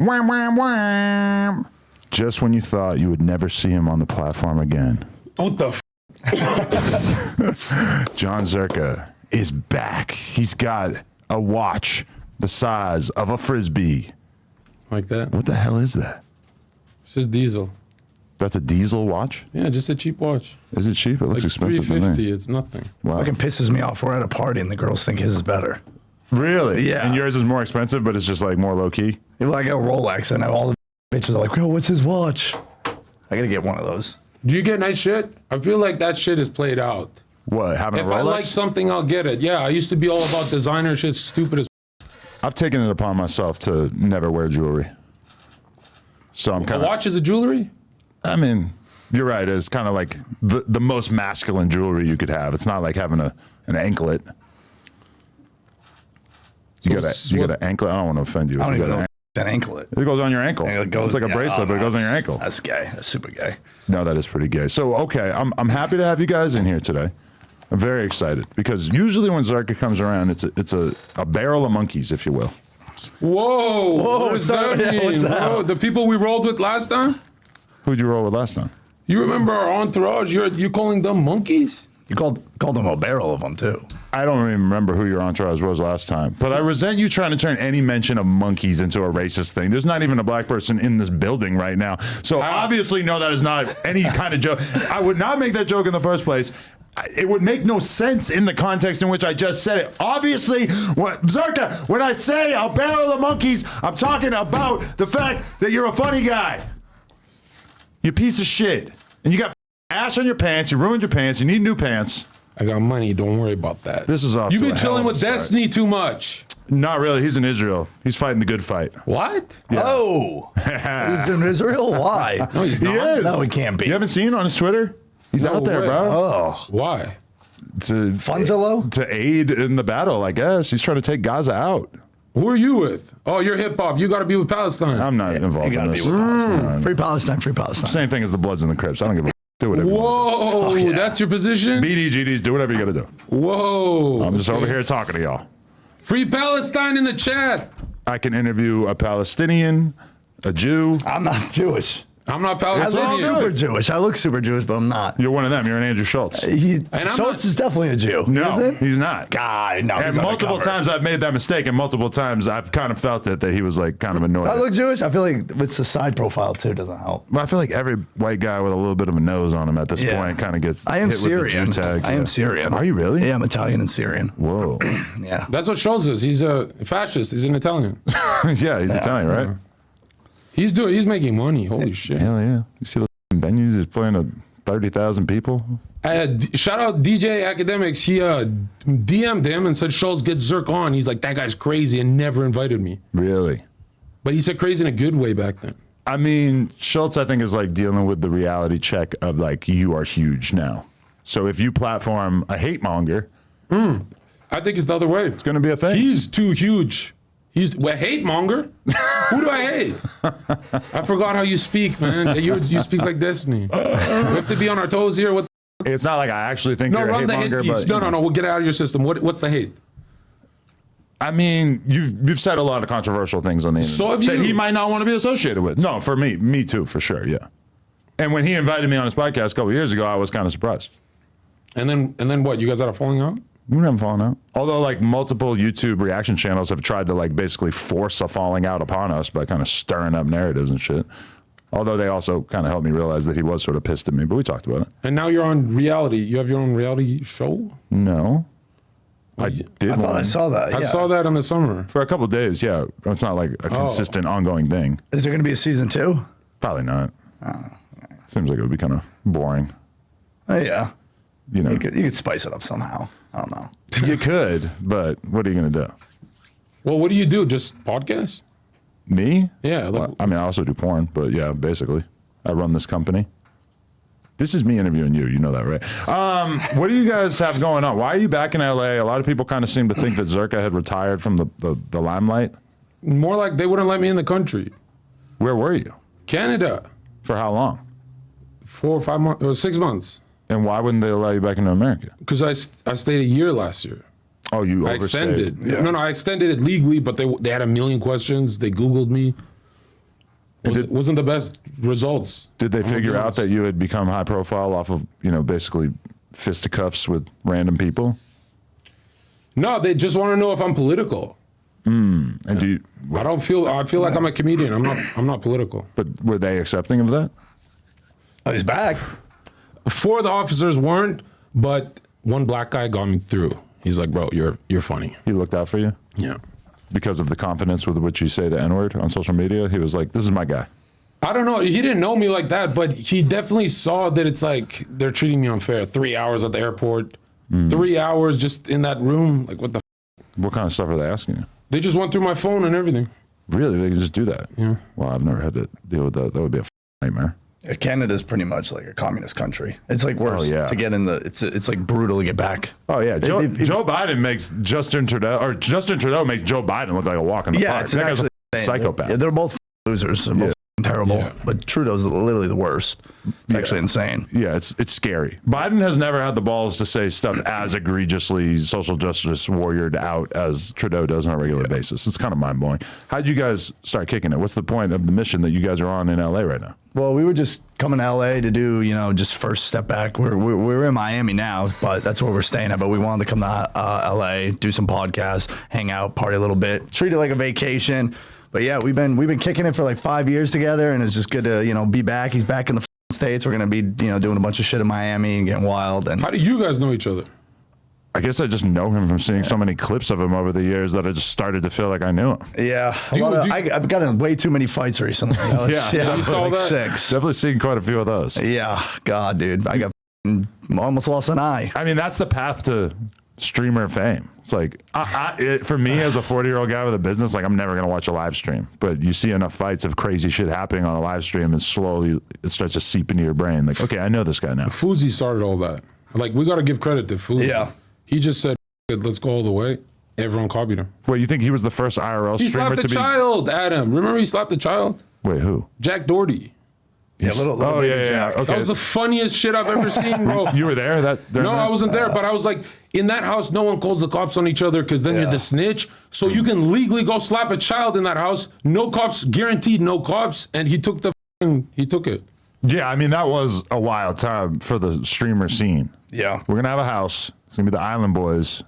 Wham, wham, wham. Just when you thought you would never see him on the platform again. What the John Zherka is back. He's got a watch the size of a Frisbee. Like that? What the hell is that? It's just diesel. That's a diesel watch? Yeah, just a cheap watch. Is it cheap? It looks Like expensive to $350, me. it's nothing. Wow. fucking pisses me off. We're at a party and the girls think his is better. Really? Yeah. And yours is more expensive, but it's just like more low key? Like a Rolex, and all the bitches are like, "Yo, what's his watch?" I gotta get one of those. Do you get nice shit? I feel like that shit is played out. What, having If a Rolex? I like something, I'll get it. Yeah, I used to be all about designer shit, stupid as I've taken it upon myself to never wear jewelry. So I'm a kind of... watch is a jewelry? I mean, you're right. It's kind of like the most masculine jewelry you could have. It's not like having an anklet. You got an anklet? I don't want to offend you. I don't You even got know an that anklet. It goes on your ankle. It's like a bracelet, but it goes on your ankle. That's gay. That's super gay. No, that is pretty gay. So, okay, I'm happy to have you guys in here today. I'm very excited because usually when Zherka comes around, it's a barrel of monkeys, if you will. Whoa! What does that mean? what's that? Bro? The people we rolled with last time? Who'd you roll with last time? You remember our entourage? You calling them monkeys? You called them a barrel of them too. I don't even remember who your entourage was last time, but I resent you trying to turn any mention of monkeys into a racist thing. There's not even a black person in this building right now. So obviously, no, that is not any kind of joke. I would not make that joke in the first place. It would make no sense in the context in which I just said it. Obviously, Zherka, when I say a barrel of monkeys, I'm talking about the fact that you're a funny guy. You piece of shit. And you got ash on your pants, you ruined your pants, you need new pants. I got money, don't worry about that. This is off. You've to been a hell chilling of a with start. Destiny too much. Not really. He's in Israel. He's fighting the good fight. What? Yeah. Oh, he's in Israel. Why? No, he's not. He is. No, he can't be. You haven't seen on his Twitter? He's No out there, way. bro. Oh, Why? funds are low. To aid in the battle, I guess. He's trying to take Gaza out. Who are you with? Oh, you're hip hop. You got to be with Palestine. I'm not involved You in gotta this. be with Palestine. Free Palestine. Free Palestine. Same thing as the Bloods and the Crips. I don't give a do whatever you want Whoa, Oh, yeah. that's your position? to do. BDGDs, do whatever you gotta do. Whoa. I'm just over here talking to y'all. Free Palestine in the chat. I can interview a Palestinian, a Jew. I'm not Jewish. I'm not I look Palestinian. super Jewish. I look super Jewish, but I'm not. You're one of them. You're an Andrew Schultz. I'm Schultz not- is definitely a Jew. No, Is it? he's not. God, no. And he's multiple undercover. times I've made that mistake, and multiple times I've kind of felt it that he was like kind of annoyed. I look Jewish. I feel like it's the side profile too doesn't help. Well, I feel like every white guy with a little bit of a nose on him at this Yeah. point kind of gets I am hit Syrian. with the Jew tag. I am Syrian. Are you really? Yeah, I'm Italian and Syrian. Whoa. Yeah. That's what Schultz is. He's a fascist. He's an Italian. Yeah, he's Italian, right? He's making money. Holy shit. Hell yeah. You see the venues he's playing to 30,000 people? Shout out DJ Academics. He DM'd him and said Schultz get Zerk on. He's like, that guy's crazy and never invited me. Really? But he said crazy in a good way back then. I mean, Schultz, I think, is like dealing with the reality check of like, you are huge now. So if you platform a hate monger, I think it's the other way. it's going to be a thing. He's too huge. He's a hate monger. Who do I hate? I forgot how you speak, man. You speak like Destiny. We have to be on our toes here. What? It's not like I actually think No, you're a run hate the hate monger, piece. but No. We'll get it out of your system. What's the hate? I mean, you've said a lot of controversial things on the internet So have you. that he might not want to be associated with. No, for me too, for sure, yeah. And when he invited me on his podcast a couple years ago, I was kind of surprised. And then what? You guys had a falling out? We haven't fallen out. Although, like, multiple YouTube reaction channels have tried to, like, basically force a falling out upon us by kind of stirring up narratives and shit. Although they also kind of helped me realize that he was sort of pissed at me, but we talked about it. And now you're on reality. You have your own reality show? No. I did I thought I one saw that. Yeah. I saw that in the summer. for a couple of days, yeah. It's not like a consistent, ongoing thing. Is there going to be a season 2? Probably not. Seems like it would be kind of boring. Oh, yeah. You know, You could spice it up somehow. I don't know. you could, but what are you going to do? Well, what do you do? Just podcast? Me? Yeah. Like, Well, I mean, I also do porn, but yeah, basically, I run this company. This is me interviewing you. You know that, right? What do you guys have going on? Why are you back in LA? A lot of people kind of seem to think that Zherka had retired from the limelight. more like they wouldn't let me in the country. Where were you? Canada. For how long? 4 or 5 months, or 6 months. And why wouldn't they allow you back into America? Because I stayed a year last year. Oh, you I overstayed. extended. No, I extended it legally, but they had a million questions. They Googled me. wasn't the best results. Did they figure out that you had become high profile off of, basically fisticuffs with random people? No, they just want to know if I'm political. And I feel like I'm a comedian. I'm not political. But were they accepting of that? Oh, he's back. 4 of the officers weren't, but one black guy got me through. He's like, bro, you're funny. He looked out for you? Yeah. Because of the confidence with which you say the N-word on social media? He was like, this is my guy. I don't know. He didn't know me like that, but he definitely saw that it's like they're treating me unfair. 3 hours at the airport, 3 hours just in that room. Like, what the What kind of stuff are they asking you? They just went through my phone and everything. Really? They can just do that? Yeah. Well, I've never had to deal with that. That would be a nightmare. Yeah, Canada's pretty much like a communist country. It's like worse to get in the. It's like brutal to get back. Oh yeah, Joe Biden makes Justin Trudeau makes Joe Biden look like a walk in the park. It's that guy's a insane. psychopath. They're both losers. They're both terrible. Yeah. But Trudeau's literally the worst. It's actually insane. Yeah, it's scary. Biden has never had the balls to say stuff as egregiously social justice warriored out as Trudeau does on a regular basis. It's kind of mind blowing. How'd you guys start kicking it? What's the point of the mission that you guys are on in LA right now? Well, we were just coming to LA to do, just first step back. We're in Miami now, but that's where we're staying at. But we wanted to come to LA, do some podcasts, hang out, party a little bit, treat it like a vacation. But yeah, we've been kicking it for like 5 years together, and it's just good to be back. He's back in the States. We're gonna be doing a bunch of shit in Miami and getting wild. And how do you guys know each other? I guess I just know him from seeing so many clips of him over the years that I just started to feel like I knew him. Yeah, I've gotten in way too many fights recently. You saw like that? 6. Definitely seen quite a few of those. Yeah, God, dude, I got almost lost an eye. I mean, that's the path to streamer fame. It's like, for me as a 40-year-old guy with a business, like I'm never going to watch a live stream. But you see enough fights of crazy shit happening on a live stream and slowly it starts to seep into your brain. Like, okay, I know this guy now. Fuzi started all that. Like, we got to give credit to Fuzi. Yeah. He just said, let's go all the way. Everyone copied him. Wait, you think he was the first IRL streamer to be... He slapped the child, Adam. Remember he slapped the child? Wait, who? Jack Doherty. Yeah, little baby Jack. Okay. That was the funniest shit I've ever seen, bro. You were there? No, I wasn't there, but I was like, in that house, no one calls the cops on each other because then you're the snitch. So you can legally go slap a child in that house. No cops, guaranteed no cops. And he took it. Yeah, I mean, that was a wild time for the streamer scene. Yeah. We're going to have a house. It's going to be the Island Boys,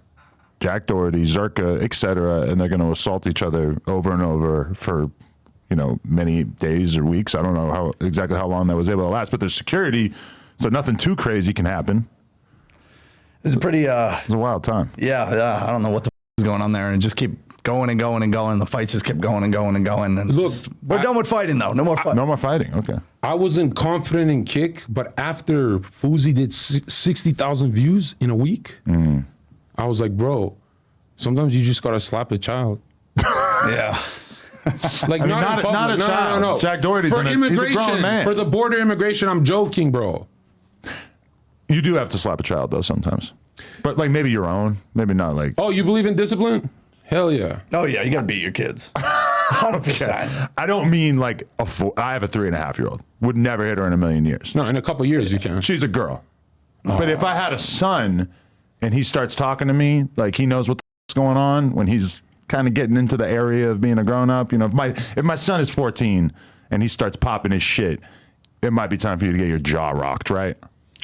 Jack Doherty, Zherka, etc., and they're going to assault each other over and over for many days or weeks. I don't know exactly how long that was able to last, but there's security, so nothing too crazy can happen. It's a pretty... It's a wild time. Yeah. I don't know what the is going on there, and just keep going and going and going. The fights just kept going and going and going. And look, we're done with fighting, though. No more fighting. No more fighting. Okay. I wasn't confident in Kick, but after Fuzi did 60,000 views in a week, I was like, bro, sometimes you just got to slap a child. Yeah. Like, I mean, not a child. No. Jack Doherty's for immigration, he's a grown man. For the border immigration, I'm joking, bro. You do have to slap a child, though, sometimes. But, like, maybe your own. Maybe not, like... Oh, you believe in discipline? Hell yeah. Oh, yeah, you got to beat your kids. 100%. I don't mean, like, I have a 3.5-year-old. Would never hit her in a million years. No, in a couple years you can. She's a girl. But if I had a son and he starts talking to me, like, he knows what's going on when he's kind of getting into the area of being a grown-up. If my son is 14 and he starts popping his shit, it might be time for you to get your jaw rocked, right?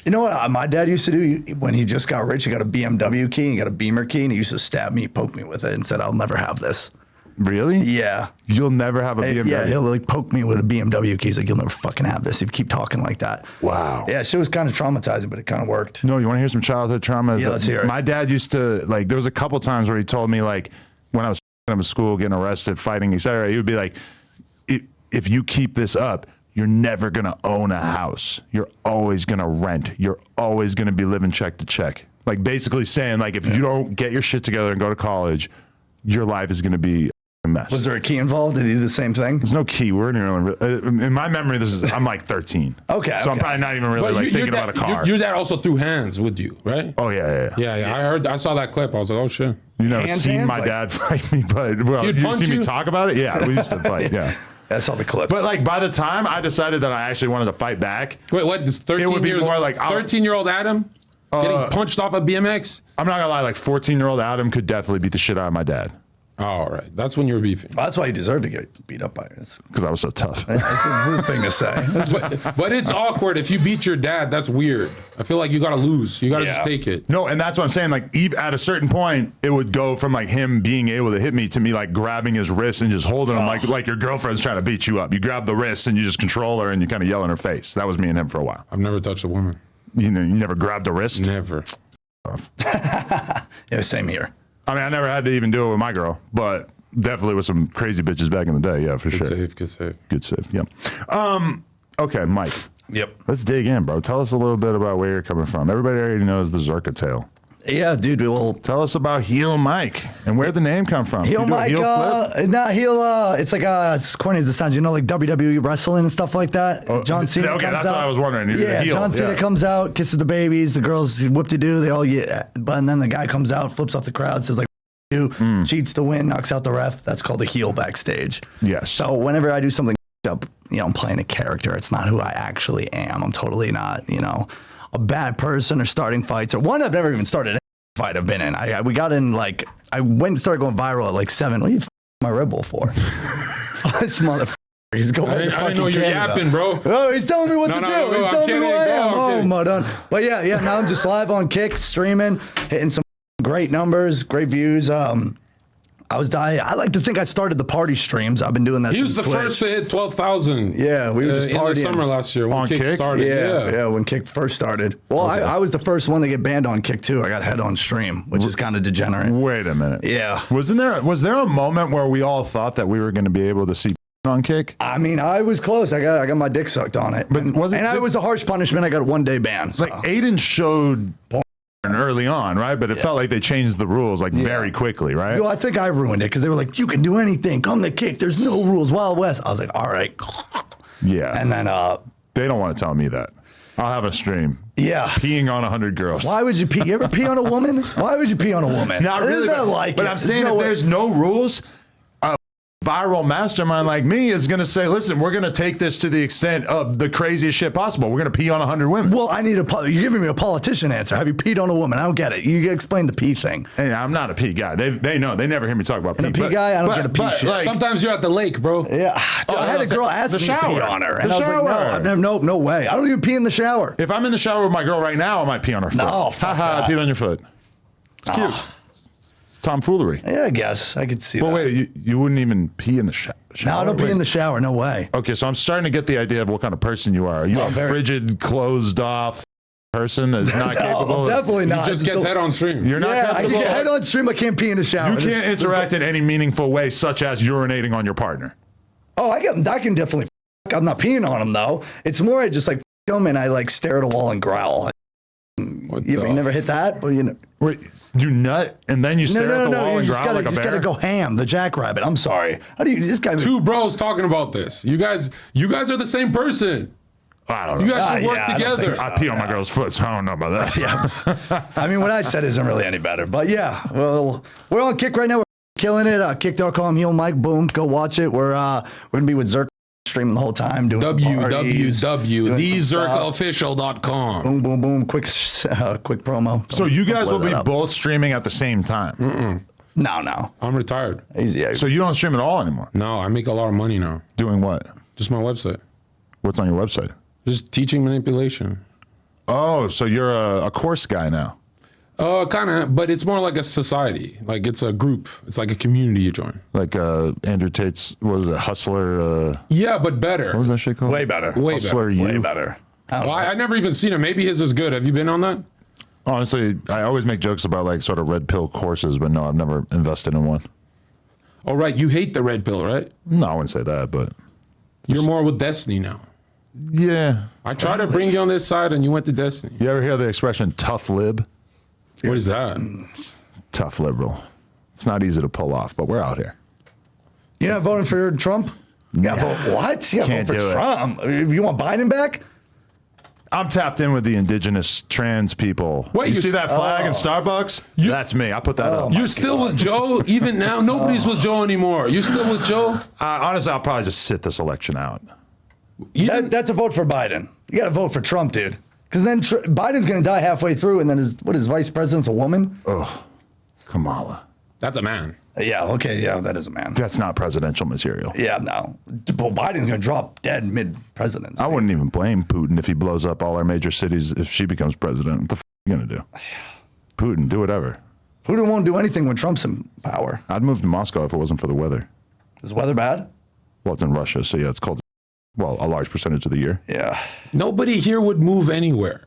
You know what my dad used to do when he just got rich? He got a BMW key, he got a Beamer key, and he used to stab me, poke me with it, and said, "I'll never have this." Really? Yeah. You'll never have a BMW? Yeah, he'll like poke me with a BMW key. He's like, "You'll never fucking have this if you keep talking like that." Wow. Yeah, shit was kind of traumatizing, but it kind of worked. No, you want to hear some childhood trauma? Yeah, let's hear it. My dad used to, like, there was a couple times where he told me, like, when I was in school, getting arrested, fighting, etc., he would be like, if you keep this up, you're never going to own a house. You're always going to rent. You're always going to be living check to check. Like, basically saying, like, if you don't get your shit together and go to college, your life is going to be a mess. Was there a key involved? Did he do the same thing? There's no key. We're in my memory, I'm like 13. Okay. So I'm probably not even really thinking about a car. Your dad also threw hands with you, right? Oh, yeah. Yeah. I saw that clip. I was like, oh, shit. You never seen my dad fight me, but you see me talk about it? Yeah, we used to fight, yeah. I saw the clip. But, like, by the time I decided that I actually wanted to fight back... Wait, what? This 13-year-old Adam getting punched off a BMX? I'm not going to lie, like, 14-year-old Adam could definitely beat the shit out of my dad. All right. That's when you were beefing. Well, that's why you deserve to get beat up by us. Because I was so tough. That's a rude thing to say. But it's awkward. If you beat your dad, that's weird. I feel like you got to lose. You got to just take it. No, and that's what I'm saying. Like, at a certain point, it would go from like him being able to hit me to me like grabbing his wrist and just holding him like your girlfriend's trying to beat you up. You grab the wrist and you just control her and you kind of yell in her face. That was me and him for a while. I've never touched a woman. You never grabbed the wrist? Never. Yeah, same here. I mean, I never had to even do it with my girl, but definitely with some crazy bitches back in the day. Yeah, for sure. Good save. Good save. Yep. Okay, Mike. Yep. Let's dig in, bro. Tell us a little bit about where you're coming from. Everybody already knows the Zherka tale. Yeah, dude. Tell us about Heel Mike and where the name come from. Heel Mike, it's like as corny as it sounds, like WWE wrestling and stuff like that. John Cena okay, comes that's out. what I was wondering. Yeah, John Cena comes out, kisses the babies, the girls whoop-de-doo, they all but and then the guy comes out, flips off the crowd, says like you, cheats to win, knocks out the ref. That's called a heel backstage. Yes. So whenever I do something up, I'm playing a character. It's not who I actually am. I'm totally not, a bad person or starting fights or one I've never even started a fight I've been in. We got in I went and started going viral at like 7. What are you my Red Bull for? This motherfucker. He's going. I didn't know you're yapping, bro. Oh, he's telling me what to do. He's telling me who I am. Oh my god. But yeah. Now I'm just live on Kick, streaming, hitting some great numbers, great views. I like to think I started the party streams. I've been doing that. He was the Twitch. first to hit 12,000. Yeah, we were just partying in the summer last year when On Kick Kick? started. Yeah, when Kick first started. Well, Okay. I was the first one to get banned on Kick too. I got head on stream, which is kind of degenerate. Wait a minute. Yeah. Was there a moment where we all thought that we were going to be able to see on Kick? I mean, I was close. I got my dick sucked on it. But and it was a harsh punishment. I got a 1-day ban. So. Like Aiden showed early on, right? But it felt like they changed the rules very quickly, right? Yo, I think I ruined it because they were like, you can do anything. Come to Kick. There's no rules. Wild West. I was like, all right. Yeah. And then, they don't want to tell me that. I'll have a stream. Yeah. Peeing on 100 girls. Why would you pee? You ever pee on a woman? Why would you pee on a woman? Not really. But I'm saying if there's no rules, a viral mastermind like me is going to say, listen, we're going to take this to the extent of the craziest shit possible. We're going to pee on 100 women. Well, you're giving me a politician answer. Have you peed on a woman? I don't get it. You explain the pee thing. Hey, I'm not a pee guy. They know. They never hear me talk about pee. And a pee guy, I don't get a pee shit. Sometimes you're at the lake, bro. Yeah. I had a girl ask me to pee on her. And I was like, no way. I don't even pee in the shower. If I'm in the shower with my girl right now, I might pee on her foot. No, fuck I that. peed on your foot. It's cute. It's tomfoolery. Yeah, I guess. I could see Well, that. wait, you wouldn't even pee in the shower? No, I don't pee in the shower. No way. Okay, so I'm starting to get the idea of what kind of person you are. Are you a frigid, closed off person that's not capable? Definitely not. Just gets head on stream. You're not Yeah, I can capable. get head on stream. I can't pee in the shower. You can't interact in any meaningful way, such as urinating on your partner. Oh, I can definitely. I'm not peeing on them though. It's more I just like them and I stare at a wall and growl. You never hit that, but Wait, you nut and then you stare at the wall and growl like a bear? You just gotta go ham. The jackrabbit. I'm sorry. How do you? This guy. Two bros talking about this. You guys are the same person. I don't know. You guys should work yeah, I don't together. think so. I pee on my girl's foot, so I don't know about that. Yeah. I mean, what I said isn't really any better, but yeah. Well, we're on Kick right now. We're killing it. Kick.com, Heel Mike. Boom. Go watch it. We're gonna be with Zherka streaming the whole time. Doing www.thezerkaofficial.com. Boom, boom, boom. Quick promo. So you guys Don't will blow be that up. both streaming at the same time. No. I'm retired. Yeah. So you don't stream at all anymore? No, I make a lot of money now. Doing what? Just my website. What's on your website? Just teaching manipulation. Oh, so you're a course guy now. Kind of, but it's more like a society. Like it's a group. It's like a community you join. Like Andrew Tate's, what was it, Hustler? Yeah, but better. What was that shit called? Way better. Way Hustler better. U. Way better. Well, I never even seen it. Maybe his is good. Have you been on that? Honestly, I always make jokes about like sort of red pill courses, but no, I've never invested in one. Oh, right. You hate the red pill, right? No, I woun't say that, but You're more with Destiny now. yeah. I tried to bring you on this side and you went to Destiny. You ever hear the expression tough lib? What is that? Tough liberal. It's not easy to pull off, but we're out here. You're not voting for Trump? You gotta vote what? You gotta Can't vote do for it. Trump. If you want Biden back? I'm tapped in with the indigenous trans people. Wait, you you- see that flag in Starbucks? That's me. I put that up. You're still with Joe? Even now? Nobody's with Joe anymore. You're still with Joe? Honestly, I'll probably just sit this election out. That's a vote for Biden. You gotta vote for Trump, dude. Because then Biden's gonna die halfway through, and then his vice president's a woman? Oh, Kamala. That's a man. Yeah, okay, yeah, that is a man. That's not presidential material. Yeah, no. But Biden's going to drop dead mid-presidency. I wouldn't even blame Putin if he blows up all our major cities if she becomes president. What the f*** are you going to do? Putin, do whatever. Putin won't do anything when Trump's in power. I'd move to Moscow if it wasn't for the weather. Is the weather bad? Well, it's in Russia, so yeah, it's cold. Well, a large percentage of the year. Yeah. Nobody here would move anywhere.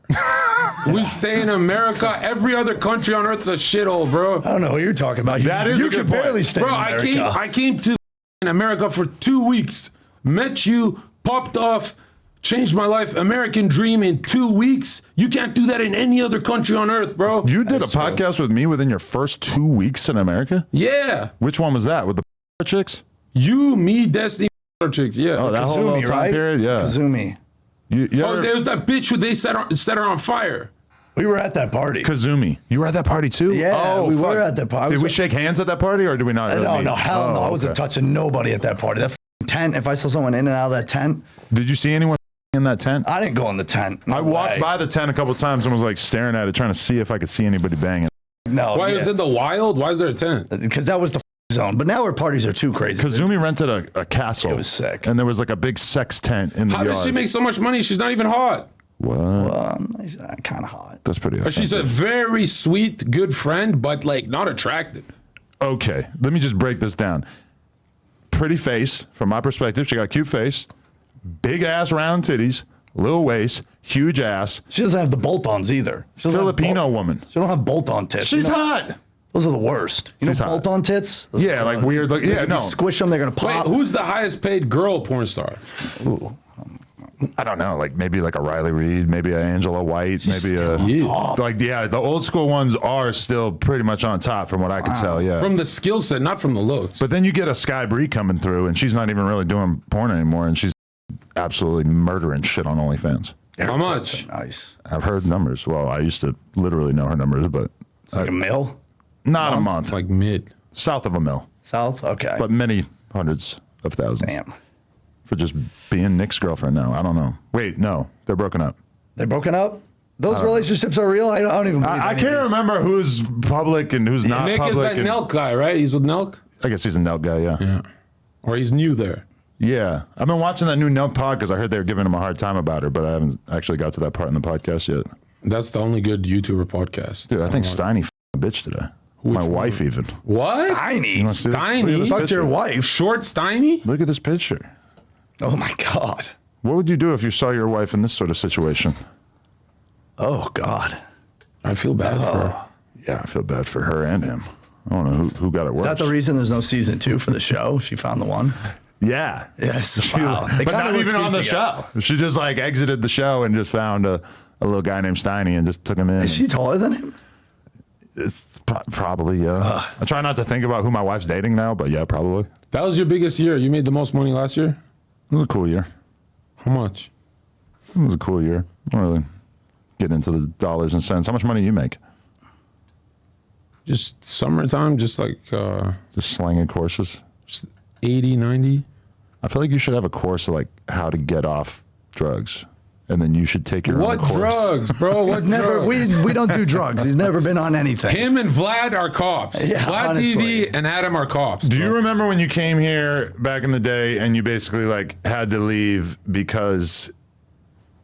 We stay in America. Every other country on earth is a shithole, bro. I don't know what you're talking about. That is you a good can barely point. stay Bro, in America. I came to America for 2 weeks. Met you, popped off, changed my life. American dream in 2 weeks. You can't do that in any other country on earth, bro. You did a podcast with me within your first 2 weeks in America? Yeah. Which one was that? With the chicks? You, me, Destiny, chicks. Yeah. Oh, that whole little Kazumi, time right? period? Yeah. Kazumi. You Oh, ever- there was that bitch who they set her on fire. We were at that party. Kazumi. You were at that party too? Yeah, oh, we fuck. were at that party. Did we shake hands at that party or did we not? really No, meet? no, hell no. Oh, I wasn't okay. touching nobody at that party. That tent, if I saw someone in and out of that tent, Did you see anyone in that tent? I didn't go in the tent. No I walked way. by the tent a couple times and was like staring at it, trying to see if I could see anybody banging. No, Why is it the wild? Why is there a tent? Because that was the zone. But now our parties are too crazy. Kazumi rented a castle. It was sick. And there was like a big sex tent in the How yard. does she make so much money? She's not even hot. What? Kind of hot. That's pretty She's a offensive. very sweet, good friend, but like not attractive. Okay, let me just break this down. Pretty face, from my perspective. She got a cute face, big ass round titties, little waist, huge ass, She doesn't have the bolt-ons either. She doesn't have Filipino woman. She don't have bolt-on tits. She's You know, hot. Those are the worst. You She's know hot. bolt-on tits? Those Yeah, are- like weird. Like, yeah, if no. you squish them, they're going to Wait, pop. who's the highest paid girl porn star? I don't know. Like maybe like a Riley Reid, maybe a Angela White, maybe a Yeah. like the old school ones are still pretty much on top from what I can tell. Yeah. From the skill set, not from the looks. But then you get a Sky Bree coming through, and she's not even really doing porn anymore, and she's absolutely murdering shit on OnlyFans. How much? Nice. I've heard numbers. Well, I used to literally know her numbers, but It's like a mill? not a month. Like mid. South of a mil, South? Okay. but many hundreds of thousands Damn. for just being Nick's girlfriend now. I don't know. Wait, no, they're broken up. They're broken up? Those relationships are real? I don't even believe I any of can't these. remember who's public and who's not Nick is public. that and- Nelk guy, right? He's with Nelk? I guess he's a Nelk guy, yeah. Yeah. Or he's new there. Yeah. I've been watching that new Nelk pod because I heard they were giving him a hard time about her, but I haven't actually got to that part in the podcast yet. That's the only good YouTuber podcast. Dude, I think Steiny a bitch today. My one? wife even. What? Steiny. wanna see this? Steiny? Look at this Fuck picture. your wife. Short Steiny? Look at this picture. Oh my God. What would you do if you saw your wife in this sort of situation? Oh God. I feel bad for her. Yeah, I feel bad for her and him. I don't know who got it worse. Is that the reason there's no season 2 for the show? She found the one? Yeah. Yes. Wow. They But kinda not look even cute on the together. show. She just like exited the show and just found a little guy named Steiny and just took him in. Is she taller than him? It's probably, yeah. I try not to think about who my wife's dating now, but yeah, probably. That was your biggest year. You made the most money last year? It was a cool year. How much? It was a cool year. I don't really get into the dollars and cents. How much money do you make? Just summertime, just like Just slanging courses? just 80, 90? I feel like you should have a course of like how to get off drugs. And then you should take your What own course. drugs, bro? What Never. drugs? We don't do drugs. He's never been on anything. Him and Vlad are cops. Yeah, Vlad honestly. TV and Adam are cops. Do bro. you remember when you came here back in the day and you basically like had to leave because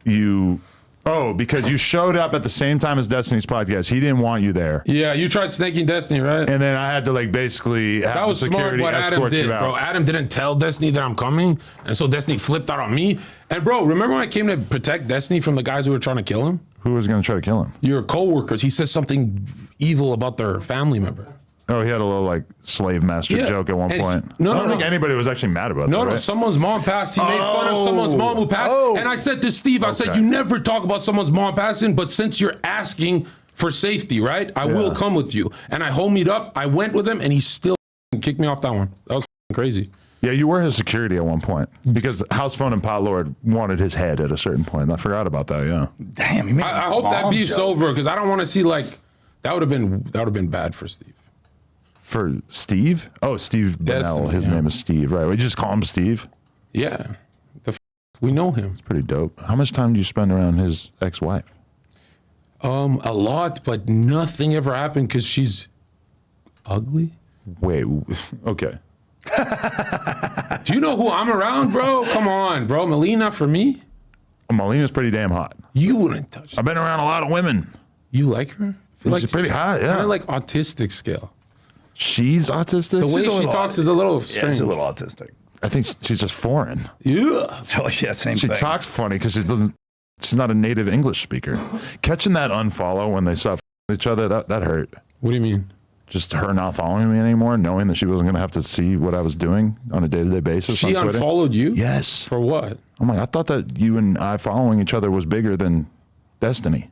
you showed up at the same time as Destiny's podcast. He didn't want you there. Yeah, you tried snaking Destiny, right? And then I had to like basically have That was the smart security what Adam escort did, you out. bro. Adam didn't tell Destiny that I'm coming, and so Destiny flipped out on me. And bro, remember when I came to protect Destiny from the guys who were trying to kill him? Who was going to try to kill him? Your coworkers. He says something evil about their family member. Oh, he had a little like slave master Yeah. joke at one And point. no, I don't no, think no. anybody was actually mad about No, that. no, right? someone's mom passed. He made fun of someone's mom who passed. Oh. And I said to Steve, I said, Okay. you never talk about someone's mom passing, but since you're asking for safety, right? I will come with you. And I homied up. I went with him, and he still kicked me off that one. That was crazy. Yeah, you were his security at one point because House Phone and Pot Lord wanted his head at a certain point. I forgot about that. Yeah. Damn. You made I hope that mom beef's joke. over because I don't want to see like that would have been bad for Steve. For Steve? Oh, Steve Bennell. Destiny, His yeah. name is Steve, right? We just call him Steve. Yeah, we know him. Pretty dope. How much time do you spend around his ex-wife? A lot, but nothing ever happened because she's ugly. Wait, okay. Do you know who I'm around, bro? Come on, bro. Melina for me? Melina's pretty damn hot. You wouldn't touch her. I've been around a lot of women. You like her? I feel She's pretty hot, yeah. Kind of like autistic scale. She's autistic? The way she talks is a little Yeah, strange. she's a little autistic. I think she's just foreign. Yeah. Oh, yeah, same She thing. talks funny because she's not a native English speaker. Catching that unfollow when they saw each other, that hurt. What do you mean? Just her not following me anymore, knowing that she wasn't going to have to see what I was doing on a day-to-day basis She on Twitter. unfollowed you? Yes. For what? I'm like, I thought that you and I following each other was bigger than Destiny.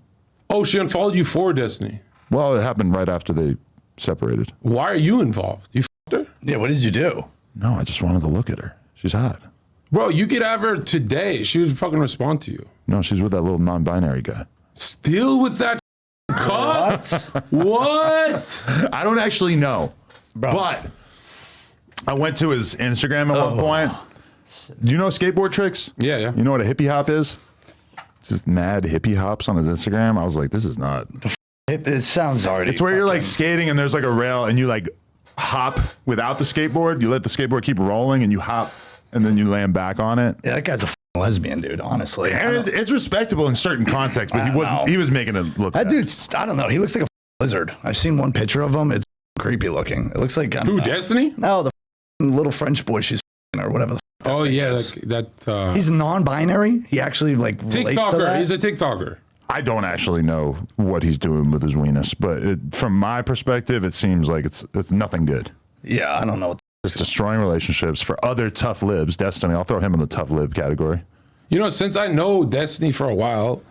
Oh, she unfollowed you for Destiny. Well, it happened right after they separated. Why are you involved? You f***ed her? Yeah, what did you do? No, I just wanted to look at her. She's hot. Bro, you could have her today. She would fucking respond to you. No, she's with that little non-binary guy. Still with that cut? What? I don't actually know, but I went to his Instagram at one point. Do you know skateboard tricks? Yeah, yeah. You know what a hippie hop is? It's just mad hippie hops on his Instagram. I was like, this is not. It sounds already. It's where you're like skating and there's like a rail and you like hop without the skateboard. You let the skateboard keep rolling and you hop and then you land back on it. Yeah, that guy's a lesbian, dude. Honestly, And it's respectable in certain contexts, but he wasn't. He was making it look. that bad. dude's. I don't know. He looks like a lizard. I've seen one picture of him. It's creepy looking. It looks like Who, Destiny? No, the little French boy she's or whatever. Oh, yeah. is. That He's non-binary. He actually like relates to TikToker. that. He's a TikToker. I don't actually know what he's doing with his weenus, but from my perspective, it seems like it's nothing good. Yeah, I don't know. It's destroying relationships for other tough libs. Destiny, I'll throw him in the tough lib category. You know, since I know Destiny for a while,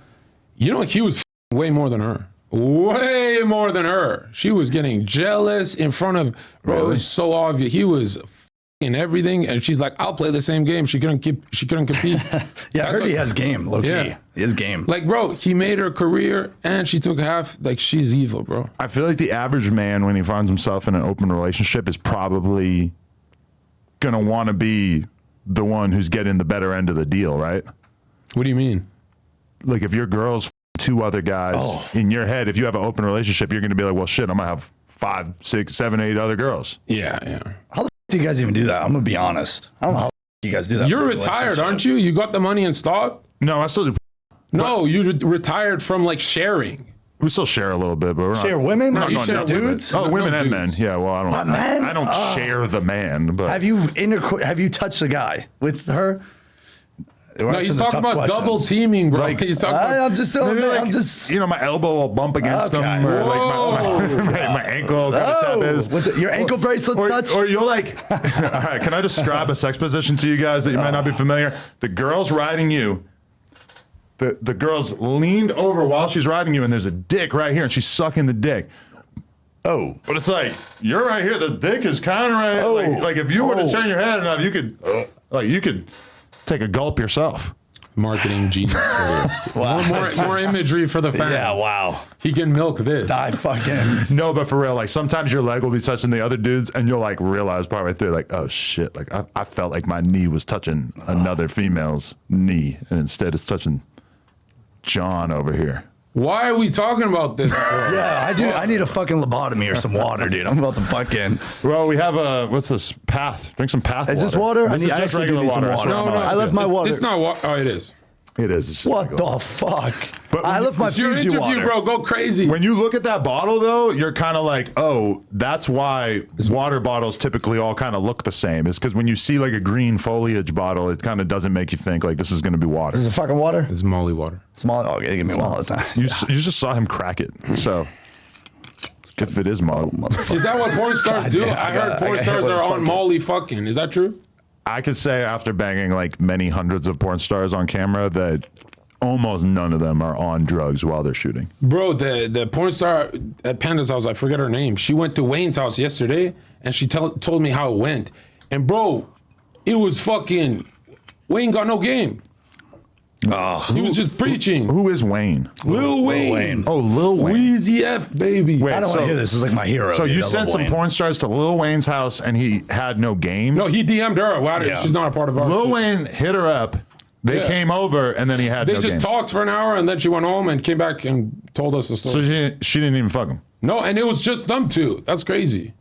you know, he was way more than her. Way more than her. She was getting jealous in front of, bro, it was so obvious. He was in everything, and she's like, I'll play the same game. She couldn't compete. Yeah, I heard he has game. Low key. Yeah. He has game. Like, bro, he made her career, and she took half. Like, she's evil, bro. I feel like the average man, when he finds himself in an open relationship, is probably gonna want to be the one who's getting the better end of the deal, right? What do you mean? Like if your girl's two other guys in your head, if you have an open relationship, you're gonna be like, well, shit, I'm gonna have 5, 6, 7, 8 other girls. Yeah, yeah. How the do you guys even do that? I'm gonna be honest. I don't know how you guys do that. You're retired, aren't you? You got the money and stopped? No, I still do. No, you retired from like sharing. We still share a little bit, but we're not. Share women? No, we're you not share going down with dudes? it. Oh, No, women no and dudes. men. Yeah, well, I don't. men? I don't share the man, but Have you touched a guy with her? No, he's talking about double teaming, bro. He's talking about. I'm just maybe like, I'm just you know, my elbow will bump against Okay. them, or Whoa. like my ankle kind of tap is. with your ankle bracelets touch. Or you'll like, all right, can I describe a sex position to you guys that you might not be familiar? The girl's riding you. The girl's leaned over while she's riding you, and there's a dick right here, and she's sucking the dick. Oh, But it's like, you're right here, the dick is kind of right here. Oh. Like if you were to Oh. turn your head enough, you could take a gulp yourself. Marketing genius. wow. more imagery for the fans. Yeah, wow. He can milk this. I fucking No, but for real, like sometimes your leg will be touching the other dudes, and you'll like realize partway through, like, oh shit, like I felt like my knee was touching another female's knee, and instead it's touching John over here. Why are we talking about this? Bro? yeah. I need a fucking lobotomy or some water, dude. I'm about to fucking. Well, we have what's this? Path. Drink some Path. Is this water? This is I just actually do regular need some water. water. so No, no. I left my water. It's not water. Oh, it is. It is. It's just What regular. the fuck? But I when left my It's your Fiji interview, water. bro. Go crazy. When you look at that bottle, though, you're kind of like, oh, that's why water bottles typically all kind of look the same. It's because when you see like a green foliage bottle, it kind of doesn't make you think like this is going to be water. Is it fucking water? It's Molly water. Small. Okay, give me one all the time. You just saw him crack it. So if it is Molly, Is that what porn stars do? damn, I I heard got porn hit stars with a are on fucking- Molly fucking. Is that true? I could say after banging like many hundreds of porn stars on camera that almost none of them are on drugs while they're shooting. Bro, the porn star at Panda's house, I forget her name. She went to Wayne's house yesterday, and she told me how it went. And bro, it was fucking, Wayne got no game. He was just preaching. Who is Wayne? Lil Wayne. Wayne. Oh, Lil Wayne. Wheezy F, baby. Wait, I don't want so- to hear this. This is like my hero. So dude. you I sent love some Wayne. porn stars to Lil Wayne's house and he had no game? No, he DM'd her. Why Yeah. she's not a part of our Lil shit. Wayne hit her up. They Yeah. came over and then he had They no just game. talked for an hour, and then she went home and came back and told us the So story. she didn't even fuck him. No, and it was just them two. That's crazy.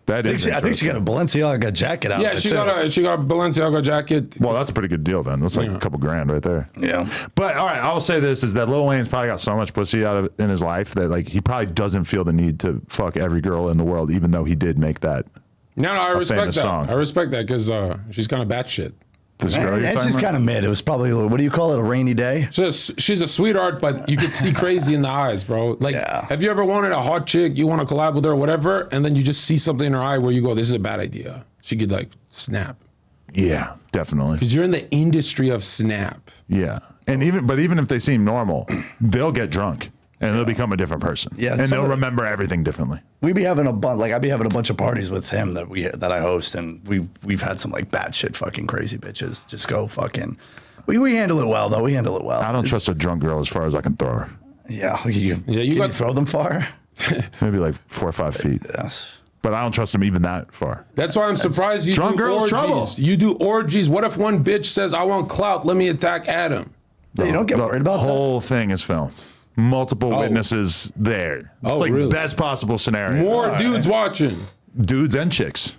That is. I think she got a Balenciaga jacket out. Yeah, she got a Balenciaga jacket. Well, that's a pretty good deal then. That's like a couple grand right there. Yeah. But all right, I'll say this is that Lil Wayne's probably got so much pussy out of in his life that like he probably doesn't feel the need to fuck every girl in the world, even though he did make that. No, I respect famous that. song. I respect that because she's kind of batshit. This girl you're It's talking just about? kind of mid. It was probably, what do you call it, a rainy day? She's a sweetheart, but you could see crazy in the eyes, bro. Like, have you ever wanted a hot chick, you want to collab with her or whatever, and then you just see something in her eye where you go, this is a bad idea. She could like snap. Yeah, definitely. Because you're in the industry of snap. Yeah, and even if they seem normal, they'll get drunk and they'll become a different person. Yeah, and they'll remember everything differently. We be having I'd be having a bunch of parties with him that I host, and we've had some like batshit fucking crazy bitches just go fucking. We handle it well though. We handle it well. I don't trust a drunk girl as far as I can throw her. Yeah, can you throw them far? Maybe like 4 or 5 feet. Yes. But I don't trust them even that far. That's why I'm surprised you drunk do girls orgies. trouble. You do orgies. What if one bitch says, I want clout, let me attack Adam? Yeah, you don't get worried about the that. whole thing is filmed. Multiple witnesses there. It's like really? best possible scenario. More dudes watching. Dudes and chicks.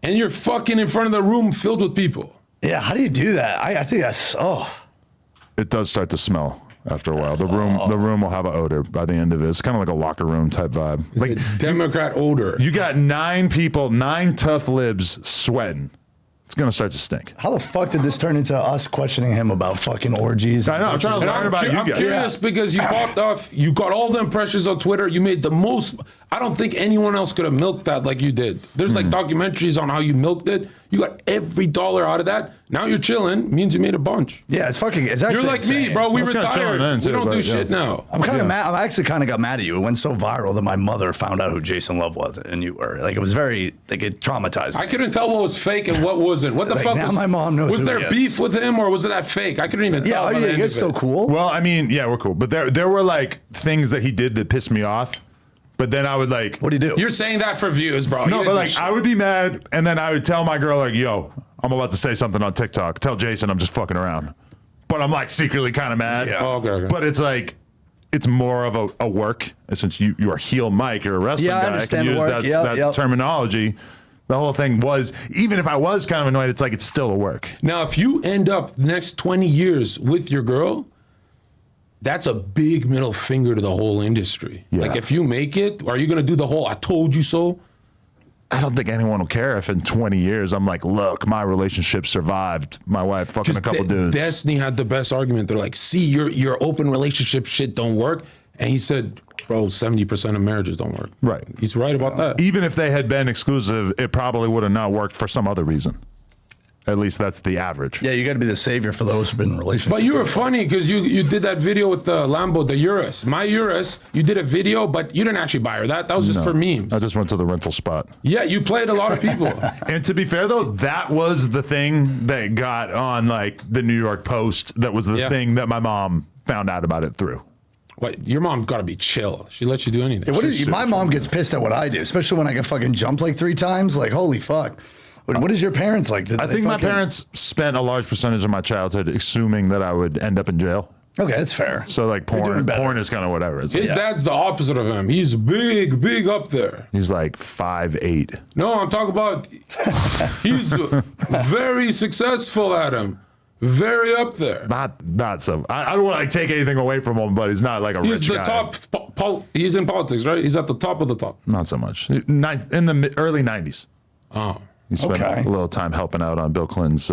And you're fucking in front of the room filled with people. Yeah, how do you do that? I think that's It does start to smell after a while. The room will have an odor by the end of it. It's kind of like a locker room type vibe. It's Like a Democrat odor. you got 9 people, 9 tough libs sweating. It's gonna start to stink. How the fuck did this turn into us questioning him about fucking orgies? I know. I'm trying to learn about you I'm guys. curious because you popped off. You got all the impressions on Twitter. You made the most. I don't think anyone else could have milked that like you did. There's like documentaries on how you milked it. You got every dollar out of that. Now you're chilling. Means you made a bunch. Yeah, it's actually You're like insane. me, bro. We I was kinda retired. chilling then, We too, don't do but, shit yeah. now. I'm kind of mad. I actually kind of got mad at you. It went so viral that my mother found out who Jason Love was, and you were like, it was very like it traumatized me. I couldn't tell what was fake and what wasn't. What the Like, fuck now was? my mom knows Was who there he is. beef with him or was it that fake? I couldn't even tell. Yeah, by the you end guys of still it. cool? Well, I mean, yeah, we're cool. But there were like things that he did that pissed me off. But then I would like, What do you do? You're saying that for views, bro. You no, didn't but do like shit. I would be mad, and then I would tell my girl like, "Yo, I'm about to say something on TikTok. Tell Jason I'm just fucking around." But I'm like secretly kind of mad. Yeah. Oh, okay. But it's like, it's more of a work. Since you are Heel Mike, you're a wrestling Yeah, I guy. I understand can the use work. that Yep. terminology. The whole thing was, even if I was kind of annoyed, it's like it's still a work. Now, if you end up the next 20 years with your girl, that's a big middle finger to the whole industry. Yeah. Like, if you make it, are you going to do the whole I told you so? I don't think anyone will care if in 20 years I'm like, look, my relationship survived. My wife fucking a couple dudes. Destiny had the best argument. They're like, see, your open relationship shit don't work. And he said, bro, 70% of marriages don't work. Right. He's right about that. Even if they had been exclusive, it probably would have not worked for some other reason. At least that's the average. Yeah, you got to be the savior for those who've been in relationships. But you were funny because you did that video with the Lambo, the Urus. My Urus, you did a video, but you didn't actually buy her that. That was just for memes. I just went to the rental spot. Yeah, you played a lot of people. And to be fair, though, that was the thing that got on like the New York Post. That was the thing that my mom found out about it through. What, your mom got to be chill. She lets you do anything. What is, my mom gets pissed at what I do, especially when I get fucking jumped like 3 times. Like, holy fuck. What is your parents like? I think my parents spent a large percentage of my childhood assuming that I would end up in jail. Okay, that's fair. So like porn is kind of whatever. It's His like, dad's the opposite of him. He's big up there. he's like 5'8". No, I'm talking about he's very successful at him. Very up there. Not so. I don't want to like take anything away from him, but he's not like a He's rich the guy. top. He's in politics, right? He's at the top of the top. Not so much. In the early 90s. Oh. He spent a little time helping out on Bill Clinton's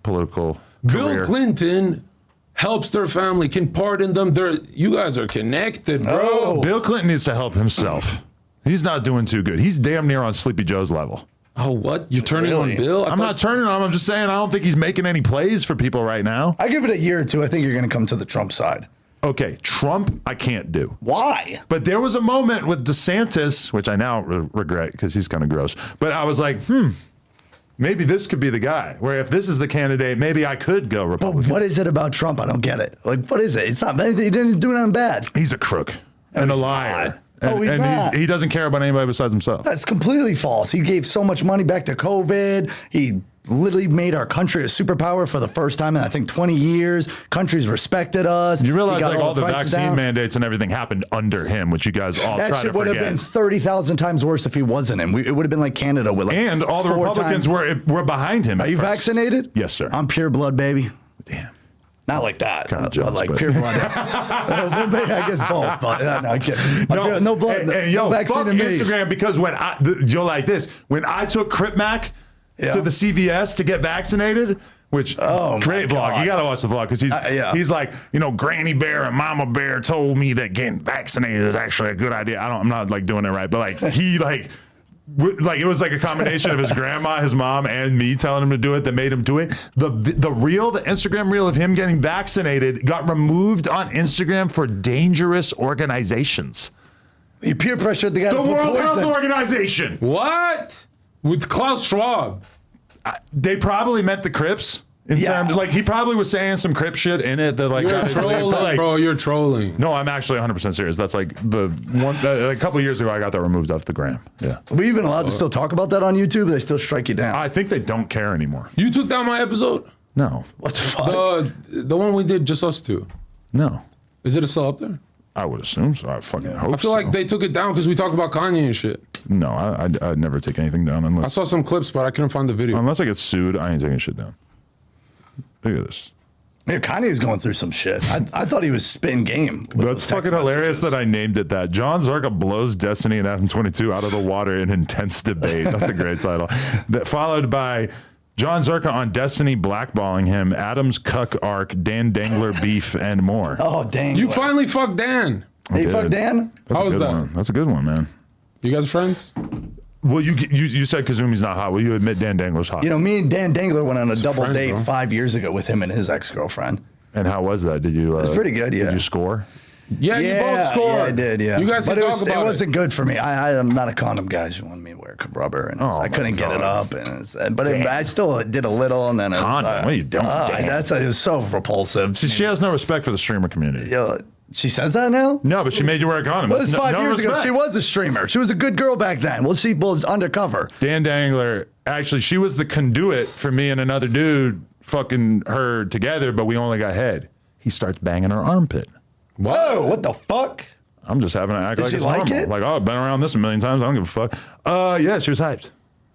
political career. Bill Clinton helps their family, can pardon them. You guys are connected, bro. Oh. Bill Clinton needs to help himself. He's not doing too good. He's damn near on Sleepy Joe's level. Oh, what? You're turning on Bill? I'm not turning on him. I'm just saying I don't think he's making any plays for people right now. I give it a year or 2. I think you're going to come to the Trump side. Okay, Trump, I can't do. Why? But there was a moment with DeSantis, which I now regret because he's kind of gross. But I was like, maybe this could be the guy. Where if this is the candidate, maybe I could go Republican. What is it about Trump? I don't get it. Like, what is it? It's not anything. He didn't do nothing bad. He's a crook and a he's liar. not. Oh, he's and not. he doesn't care about anybody besides himself. That's completely false. He gave so much money back to COVID. He literally made our country a superpower for the first time in I think 20 years. Countries respected us. You realize He got like all the prices vaccine down. mandates and everything happened under him, which you guys all That try to shit would have forget. been 30,000 times worse if he wasn't in. It would have been like Canada with like And all the 4 Republicans times. were behind him. Are you vaccinated? Yes, sir. I'm pure blood, baby. Damn. Not like that. Kinda but jealous, like but- pure blood. Maybe I guess both, but no, I'm kidding. No blood. Hey, yo, no vaccine fuck in me. Instagram because when you're like this, when I took Crip Mac to the CVS to get vaccinated, which great vlog. God. You got to watch the vlog because he's like, Granny Bear and Mama Bear told me that getting vaccinated is actually a good idea. I'm not like doing it right, but like he like it was like a combination of his grandma, his mom, and me telling him to do it that made him do it. The Instagram reel of him getting vaccinated got removed on Instagram for dangerous organizations. You peer pressured the guy. The to put World Health poison. Organization. What? With Klaus Schwab. They probably meant the Crips. In terms, like he probably was saying some Crip shit in it that like You're got trolling, but, like, bro. You're trolling. No, I'm actually 100% serious. That's like the one a couple years ago I got that removed off the gram. Yeah. Are we even allowed to still talk about that on YouTube? They still strike you down. I think they don't care anymore. You took down my episode? No. What the fuck? The one we did, just us two. No. Is it still up there? I would assume so. I fucking hope I feel like they took it down because we talked about Kanye and shit. No, I'd never take anything down I unless saw some clips, but I couldn't find the video. unless I get sued. I ain't taking shit down. Look at this. Man, Kanye's going through some shit. I thought he was spitting game. with That's those text fucking hilarious messages. that I named it that. John Zherka blows Destiny and Adam 22 out of the water in intense debate. That's a great title. That followed by John Zherka on Destiny blackballing him, Adam's cuck arc, Dan Dangler beef, and more. Oh, dang. You finally fucked Dan. Hey, did. fuck Dan? That's How a was good that? one. That's a good one, man. You guys friends? Well, you said Kazumi's not hot. Will you admit Dan Dangler's hot? You know, me and Dan Dangler went on a double friend, date bro. 5 years ago with him and his ex-girlfriend. And how was that? Did you? It was pretty good, yeah. Did you score? Yeah, you both scored. Yeah, I did, yeah. You guys but can it, talk was, about it it. wasn't good for me. I'm not a condom guy. She wanted me to wear rubber, and I my couldn't get it God. up. But I still did a little, and then it was, Condom? What are you doing? Damn. It was so repulsive. She has no respect for the streamer community. Yo, she says that now? No, but she made you wear a condom. Well, it was That's 5 years ago. respect. She was a streamer. She was a good girl back then. Well, she was undercover. Dan Dangler, actually, she was the conduit for me and another dude fucking her together, but we only got head. He starts banging her armpit. Whoa, what the fuck? I'm just having to act like she it's like normal. it? Like, oh, I've been around this a million times. I don't give a fuck. Yeah, she was hyped.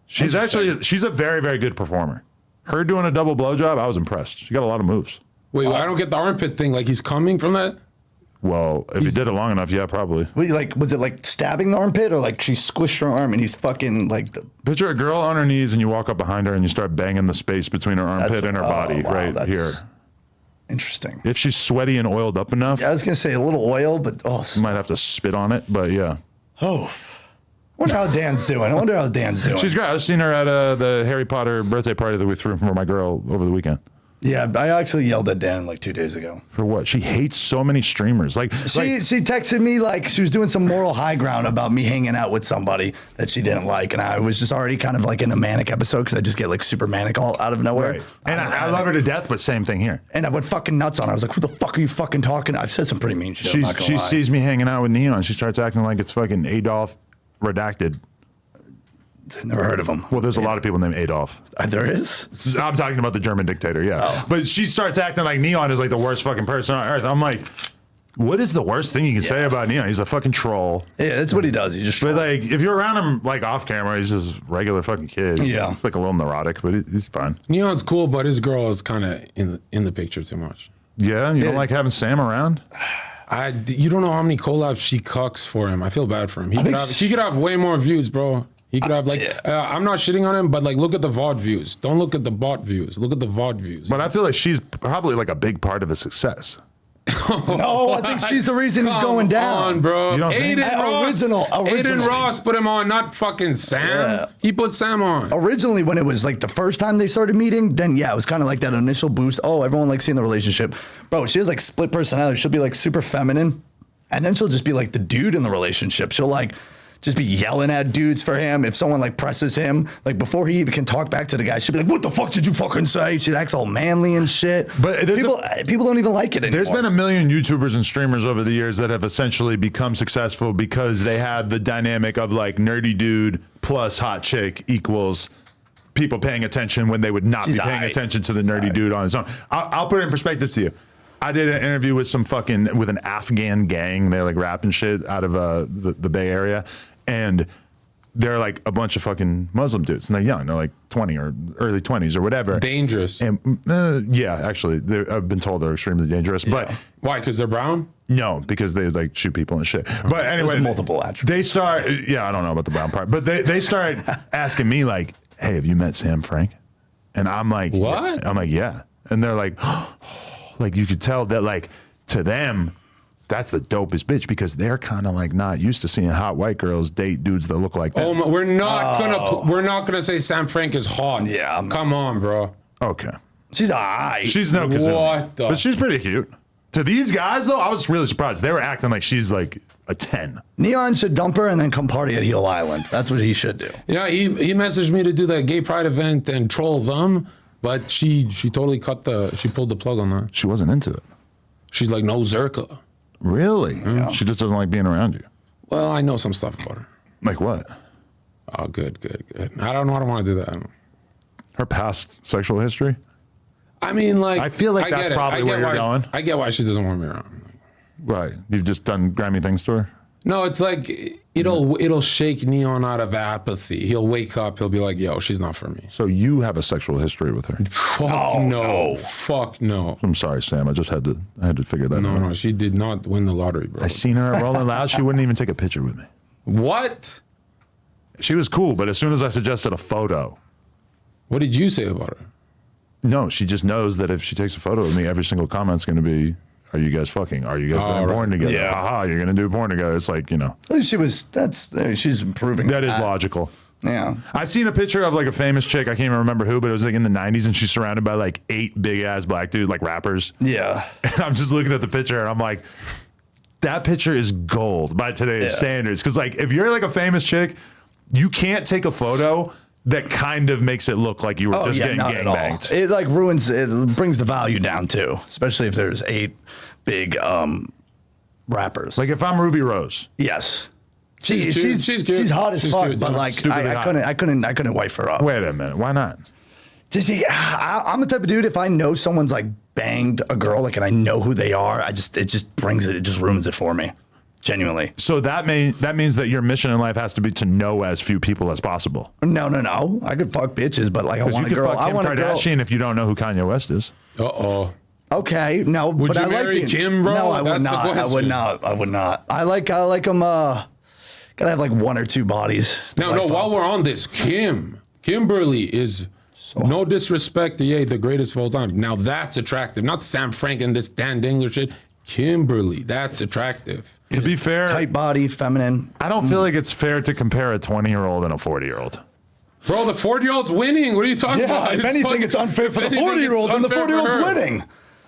She's a very, very good performer. Her doing a double blowjob, I was impressed. She got a lot of moves. Wait, I don't get the armpit thing. Like he's coming from that? Well, if he did it long enough, yeah, probably. Wait, was it like stabbing the armpit, or like she squished her arm and he's fucking like the. Picture a girl on her knees and you walk up behind her and you start banging the space between her armpit and her body wow, right here. Interesting. If she's sweaty and oiled up enough, I was gonna say a little oil, but you might have to spit on it, but yeah. I wonder how Dan's doing. She's great. I've seen her at the Harry Potter birthday party that we threw for my girl over the weekend. Yeah, I actually yelled at Dan like 2 days ago. For what? She hates so many streamers. She She texted me like she was doing some moral high ground about me hanging out with somebody that she didn't like, and I was just already kind of like in a manic episode because I just get like super manic all out of nowhere. Right. And I love her to death, but same thing here. And I went fucking nuts on her. I was like, "Who the fuck are you fucking talking?" I've said some pretty mean shit. I'm not gonna She lie. sees me hanging out with Neon. She starts acting like it's fucking Adolf redacted. Never heard of him. Well, there's a lot of people named Adolf. There is. I'm talking about the German dictator, yeah. Oh. But she starts acting like Neon is like the worst fucking person on earth. I'm like, what is the worst thing you can say about Neon? He's a fucking troll. Yeah, that's what he does. He just. But like, if you're around him like off camera, he's just a regular fucking kid. Yeah. He's like a little neurotic, but he's fine. Neon's cool, but his girl is kind of in the picture too much. Yeah, you don't like having Sam around? You don't know how many collabs she cucks for him. I feel bad for him. think He could have way more views, bro. He could have I'm not shitting on him, but like look at the VOD views. Don't look at the bot views. Look at the VOD views. But I feel like she's probably like a big part of his success. No, I think she's the reason he's going down, on, bro. You don't think? Aiden Ross. Original. Aiden Ross put him on, not fucking Sam. Yeah. He put Sam on. Originally, when it was like the first time they started meeting, then yeah, it was kind of like that initial boost. Oh, everyone likes seeing the relationship. Bro, she has like split personality. She'll be like super feminine, and then she'll just be like the dude in the relationship. She'll like just be yelling at dudes for him. If someone like presses him, like before he even can talk back to the guy, she'll be like, "What the fuck did you fucking say?" She acts all manly and shit. But there's people don't even like it anymore. There's been a million YouTubers and streamers over the years that have essentially become successful because they had the dynamic of like nerdy dude plus hot chick equals people paying attention when they would not be paying attention to the nerdy dude on his own. I'll put it in perspective to you. I did an interview with with an Afghan gang. They're like rapping shit out of the Bay Area, and they're like a bunch of fucking Muslim dudes, and they're young. They're like 20 or early 20s or whatever. Dangerous. And yeah, actually, I've been told they're extremely dangerous. Yeah. But why? Because they're brown? No, because they like shoot people and shit. But anyway, multiple attributes. They start. Yeah, I don't know about the brown part, but they start asking me like, "Hey, have you met Sam Frank?" And I'm like, "What?" Yeah. I'm like, "Yeah," and they're like. Like you could tell that like to them, that's the dopest bitch because they're kind of like not used to seeing hot white girls date dudes that look like that. Oh, we're not gonna say Sam Frank is hot. Yeah, come on, bro. Okay, she's alright. She's no Kazumi, but she's pretty cute. To these guys though, I was really surprised. They were acting like she's like a 10. Neon should dump her and then come party at Heel Island. That's what he should do. Yeah, he messaged me to do that gay pride event and troll them. But she totally she pulled the plug on that. She wasn't into it. She's like, no Zherka. Really? Yeah. She just doesn't like being around you. Well, I know some stuff about her. Like what? Oh, good. I don't want to do that. Her past sexual history? I mean, like... I feel like that's probably where you're going. I get why she doesn't want me around. Right. You've just done Grammy things to her? No, it's like it'll shake Neon out of apathy. He'll wake up. He'll be like, "Yo, she's not for me." So you have a sexual history with her? Fuck no. Fuck no. I'm sorry, Sam. I just had to figure that out. No, she did not win the lottery, bro. I seen her at Rolling Loud. She wouldn't even take a picture with me. What? She was cool, but as soon as I suggested a photo, what did you say about her? No, she just knows that if she takes a photo with me, every single comment's going to be, "Are you guys fucking? Are you guys doing porn together? Yeah. Haha, you're going to do porn together." It's like, you know. She's improving. That is logical. Yeah. I seen a picture of like a famous chick. I can't even remember who, but it was like in the 90s, and she's surrounded by like 8 big ass black dudes, like rappers. Yeah. And I'm just looking at the picture, and I'm like, that picture is gold by today's standards. Because like, if you're like a famous chick, you can't take a photo that kind of makes it look like you were just getting gangbanged. It like it brings the value down too, especially if there's 8 big rappers. Like if I'm Ruby Rose. Yes. She's hot as fuck, good, but like I couldn't wife her up. Wait a minute, why not? I'm the type of dude, if I know someone's like banged a girl, like, and I know who they are, it just ruins it for me. Genuinely. So that means that your mission in life has to be to know as few people as possible. No. I could fuck bitches, but like I want a girl. I want Kim Kardashian if you don't know who Kanye West is. Okay, no, would but you I marry like Kim, bro? No, I would not. I would not. I like them. Gotta have like 1 or 2 bodies. No. While we're on this, Kimberly is. No disrespect to the greatest of all time. Now that's attractive. Not Sam Frank and this Dan Dingler shit. Kimberly, that's attractive. To be fair, tight body, feminine. I don't feel like it's fair to compare a 20-year-old and a 40-year-old. Bro, the 40-year-old's winning. What are you talking about? If anything, it's unfair for the 40-year-old, and the 40-year-old's winning.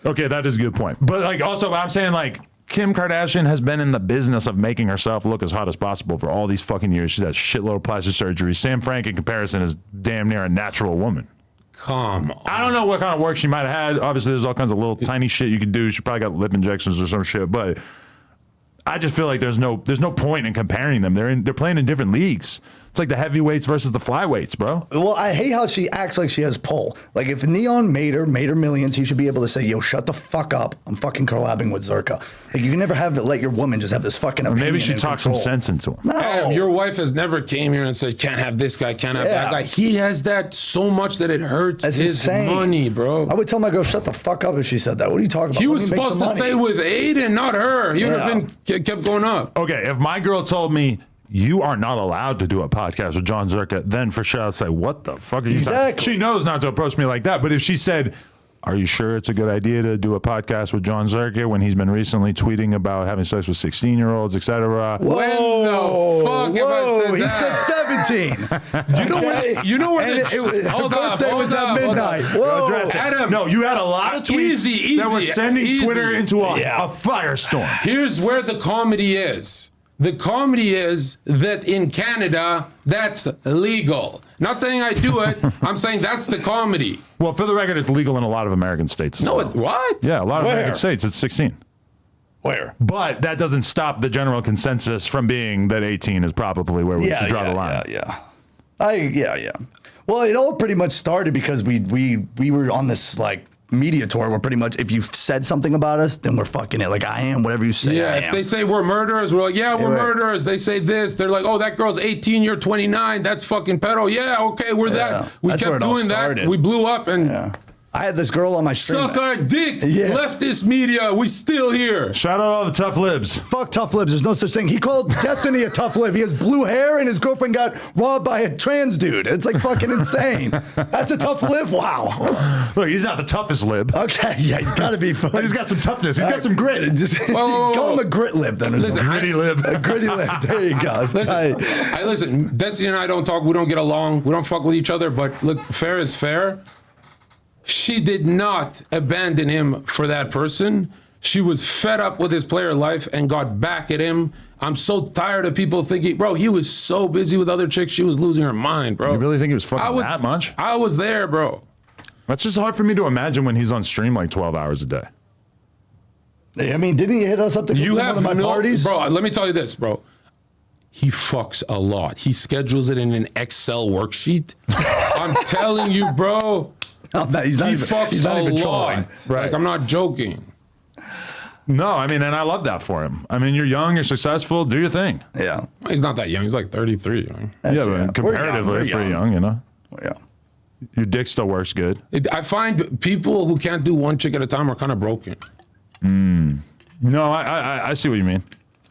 Okay, that is a good point. But like, also, I'm saying like, Kim Kardashian has been in the business of making herself look as hot as possible for all these fucking years. She's had shitload of plastic surgery. Sam Frank, in comparison, is damn near a natural woman. Come on. I don't know what kind of work she might have had. Obviously, there's all kinds of little tiny shit you can do. She probably got lip injections or some shit, but I just feel like there's no point in comparing them. They're playing in different leagues. It's like the heavyweights versus the flyweights, bro. Well, I hate how she acts like she has pull. Like if Neon made her millions, he should be able to say, "Yo, shut the fuck up. I'm fucking collabing with Zherka." Like you can never let your woman just have this fucking opinion. Maybe she talks some sense into him. No. Adam, your wife has never came here and said, "Can't have this guy, can't have that guy." He has that so much that it hurts his money, bro. I would tell my girl, "Shut the fuck up," if she said that. What are you talking about? He was supposed to stay with Aiden, not her. He would have kept going up. Okay, if my girl told me, "You are not allowed to do a podcast with John Zherka," then for sure I'd say, "What the fuck are you talking?" She knows not to approach me like that. But if she said, "Are you sure it's a good idea to do a podcast with John Zherka when he's been recently tweeting about having sex with 16-year-olds, etc.?" When the fuck have I said that? He said 17. You know what? Her birthday was at midnight. Whoa. Adam, no, you had a lot of tweets that were sending Twitter into a firestorm. Here's where the comedy is. The comedy is that in Canada, that's legal. Not saying I do it. I'm saying that's the comedy. Well, for the record, it's legal in a lot of American states. No, it's what? Yeah, a lot of American states, it's 16. Where? But that doesn't stop the general consensus from being that 18 is probably where we should draw the line. Yeah. Well, Well, it all pretty much started because we were on this like media tour where pretty much if you said something about us, then we're fucking it. Like I am whatever you say. Yeah, I if am. they say we're murderers, we're like, yeah, we're right. murderers. They say this, they're like, oh, that girl's 18, you're 29, that's fucking pedo. Yeah, okay, we're that. We That's where kept it all doing that. started. We blew up and Yeah. I had this girl on my stream. suck our dick. Yeah. Leftist media, we still here. Shout out all the tough libs. Fuck tough libs. There's no such thing. He called Destiny a tough lib. He has blue hair and his girlfriend got robbed by a trans dude. It's like fucking insane. That's a tough lib? Wow. Look, he's not the toughest lib. Okay, yeah, he's got to be. But he's got some toughness. He's got some grit. Just call him a grit lib then. Listen, Gritty lib. A gritty lib. There you go. Listen, Destiny and I don't talk. We don't get along. We don't fuck with each other. But look, fair is fair. She did not abandon him for that person. She was fed up with his player life and got back at him. I'm so tired of people thinking, bro, he was so busy with other chicks, she was losing her mind, bro. You really think he was fucking that much? I was there, bro. That's just hard for me to imagine when he's on stream like 12 hours a day. I mean, didn't he hit us up to You one have of my parties? Bro, let me tell you this, bro. He fucks a lot. He schedules it in an Excel worksheet. I'm telling you, bro. He's not He even, fucks he's not a even lot. trolling. Right. Like, I'm not joking. No, I mean, and I love that for him. I mean, you're young, you're successful, do your thing. Yeah. He's not that young. He's like 33. Right? Yeah, but comparatively, We're it's pretty young, you know? Yeah. Your dick still works good. I find people who can't do one chick at a time are kind of broken. No, I see what you mean.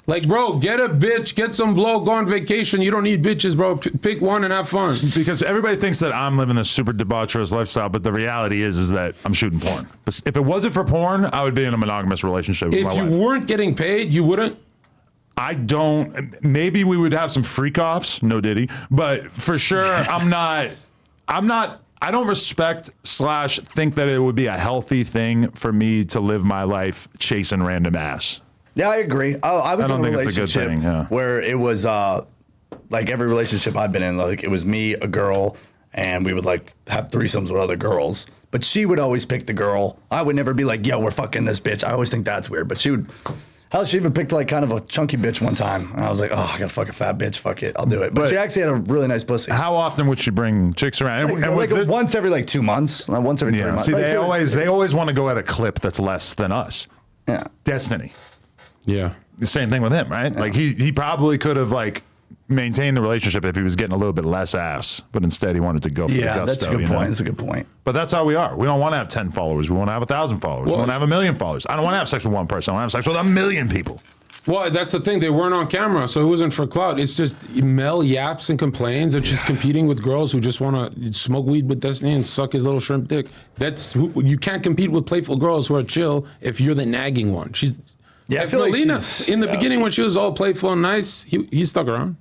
Like, bro, get a bitch, get some blow, go on vacation. You don't need bitches, bro. Pick one and have fun. Because everybody thinks that I'm living this super debaucherous lifestyle, but the reality is that I'm shooting porn. But if it wasn't for porn, I would be in a monogamous relationship with my If you wife. weren't getting paid, you wouldn't. I don't. Maybe we would have some freak offs, no Diddy, but for sure, I'm not. I don't respect / think that it would be a healthy thing for me to live my life chasing random ass. Yeah, I agree. I was I don't in a think it's a good relationship thing, yeah. where it was like every relationship I've been in, like it was me, a girl, and we would like have threesomes with other girls. But she would always pick the girl. I would never be like, yo, we're fucking this bitch. I always think that's weird. But she even picked like kind of a chunky bitch one time. And I was like, oh, I gotta fuck a fat bitch. Fuck it, I'll do it. But she actually had a really nice pussy. How often would she bring chicks around? Like once every like 2 months, once every 3 months. See, Like, they always want to go at a clip that's less than us. Yeah. Destiny. Yeah. The same thing with him, right? Like he probably could have like maintained the relationship if he was getting a little bit less ass, but instead he wanted to go for the gusto. That's a good point. That's a good point. But that's how we are. We don't want to have 10 followers. We want to have 1,000 followers. We want to have 1 million followers. I don't want to have sex with one person. I want to have sex with 1 million people. Well, that's the thing. They weren't on camera, so it wasn't for clout. It's just Mel yaps and complains that she's competing with girls who just want to smoke weed with Destiny and suck his little shrimp dick. You can't compete with playful girls who are chill if you're the nagging one. I feel like Melina, she's, in the beginning when she was all playful and nice, he stuck around.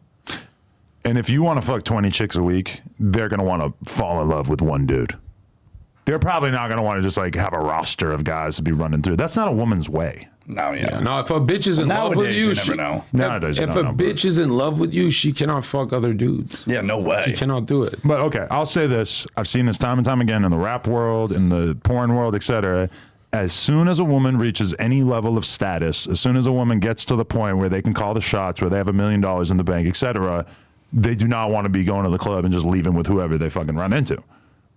And if you want to fuck 20 chicks a week, they're going to want to fall in love with one dude. They're probably not going to want to just like have a roster of guys to be running through. That's not a woman's way. No, yeah. No, if a bitch is in love with you, never know. Nowadays, if a bitch is in love with you, she cannot fuck other dudes. Yeah, no way. She cannot do it. But okay, I'll say this. I've seen this time and time again in the rap world, in the porn world, etc. As soon as a woman reaches any level of status, as soon as a woman gets to the point where they can call the shots, where they have $1 million in the bank, etc., they do not want to be going to the club and just leaving with whoever they fucking run into.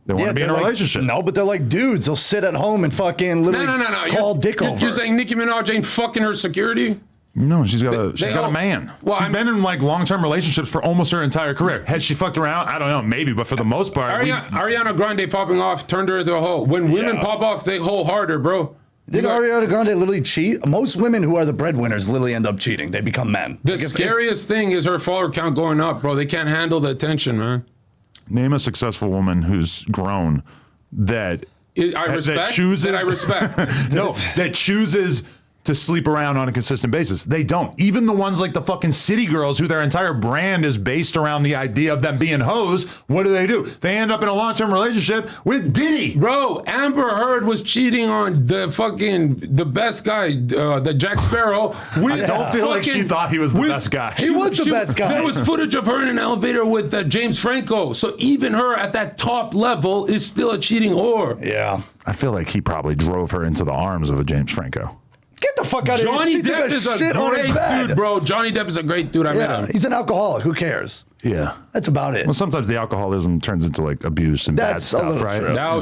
They want to be in a relationship. No, but they're like dudes. They'll sit at home and fucking literally call dick over. You're saying Nicki Minaj ain't fucking her security? No, she's got a man. Well, she's been in like long-term relationships for almost her entire career. Has she fucked around? I don't know, maybe, but for the most part, Ariana Grande popping off turned her into a hoe. When women pop off, they hoe harder, bro. Did Ariana Grande literally cheat? Most women who are the breadwinners literally end up cheating. They become men. The scariest thing is her follower count going up, bro. They can't handle the attention, man. Name a successful woman who's grown that chooses that chooses to sleep around on a consistent basis. They don't. Even the ones like the fucking city girls who their entire brand is based around the idea of them being hoes, what do? They end up in a long-term relationship with Diddy. Bro, Amber Heard was cheating on the best guy, the Jack Sparrow. I don't feel like she thought he was the best guy. He was the best guy. There was footage of her in an elevator with James Franco. So even her at that top level is still a cheating whore. Yeah. I feel like he probably drove her into the arms of a James Franco. Get Get the fuck out of here. Johnny She took Depp is a shit on his great bed. dude, bro. Johnny Depp is a great dude. I met Yeah, him. he's an alcoholic. Who cares? Yeah. That's about it. Well, sometimes the alcoholism turns into like abuse and bad That's a stuff, little right?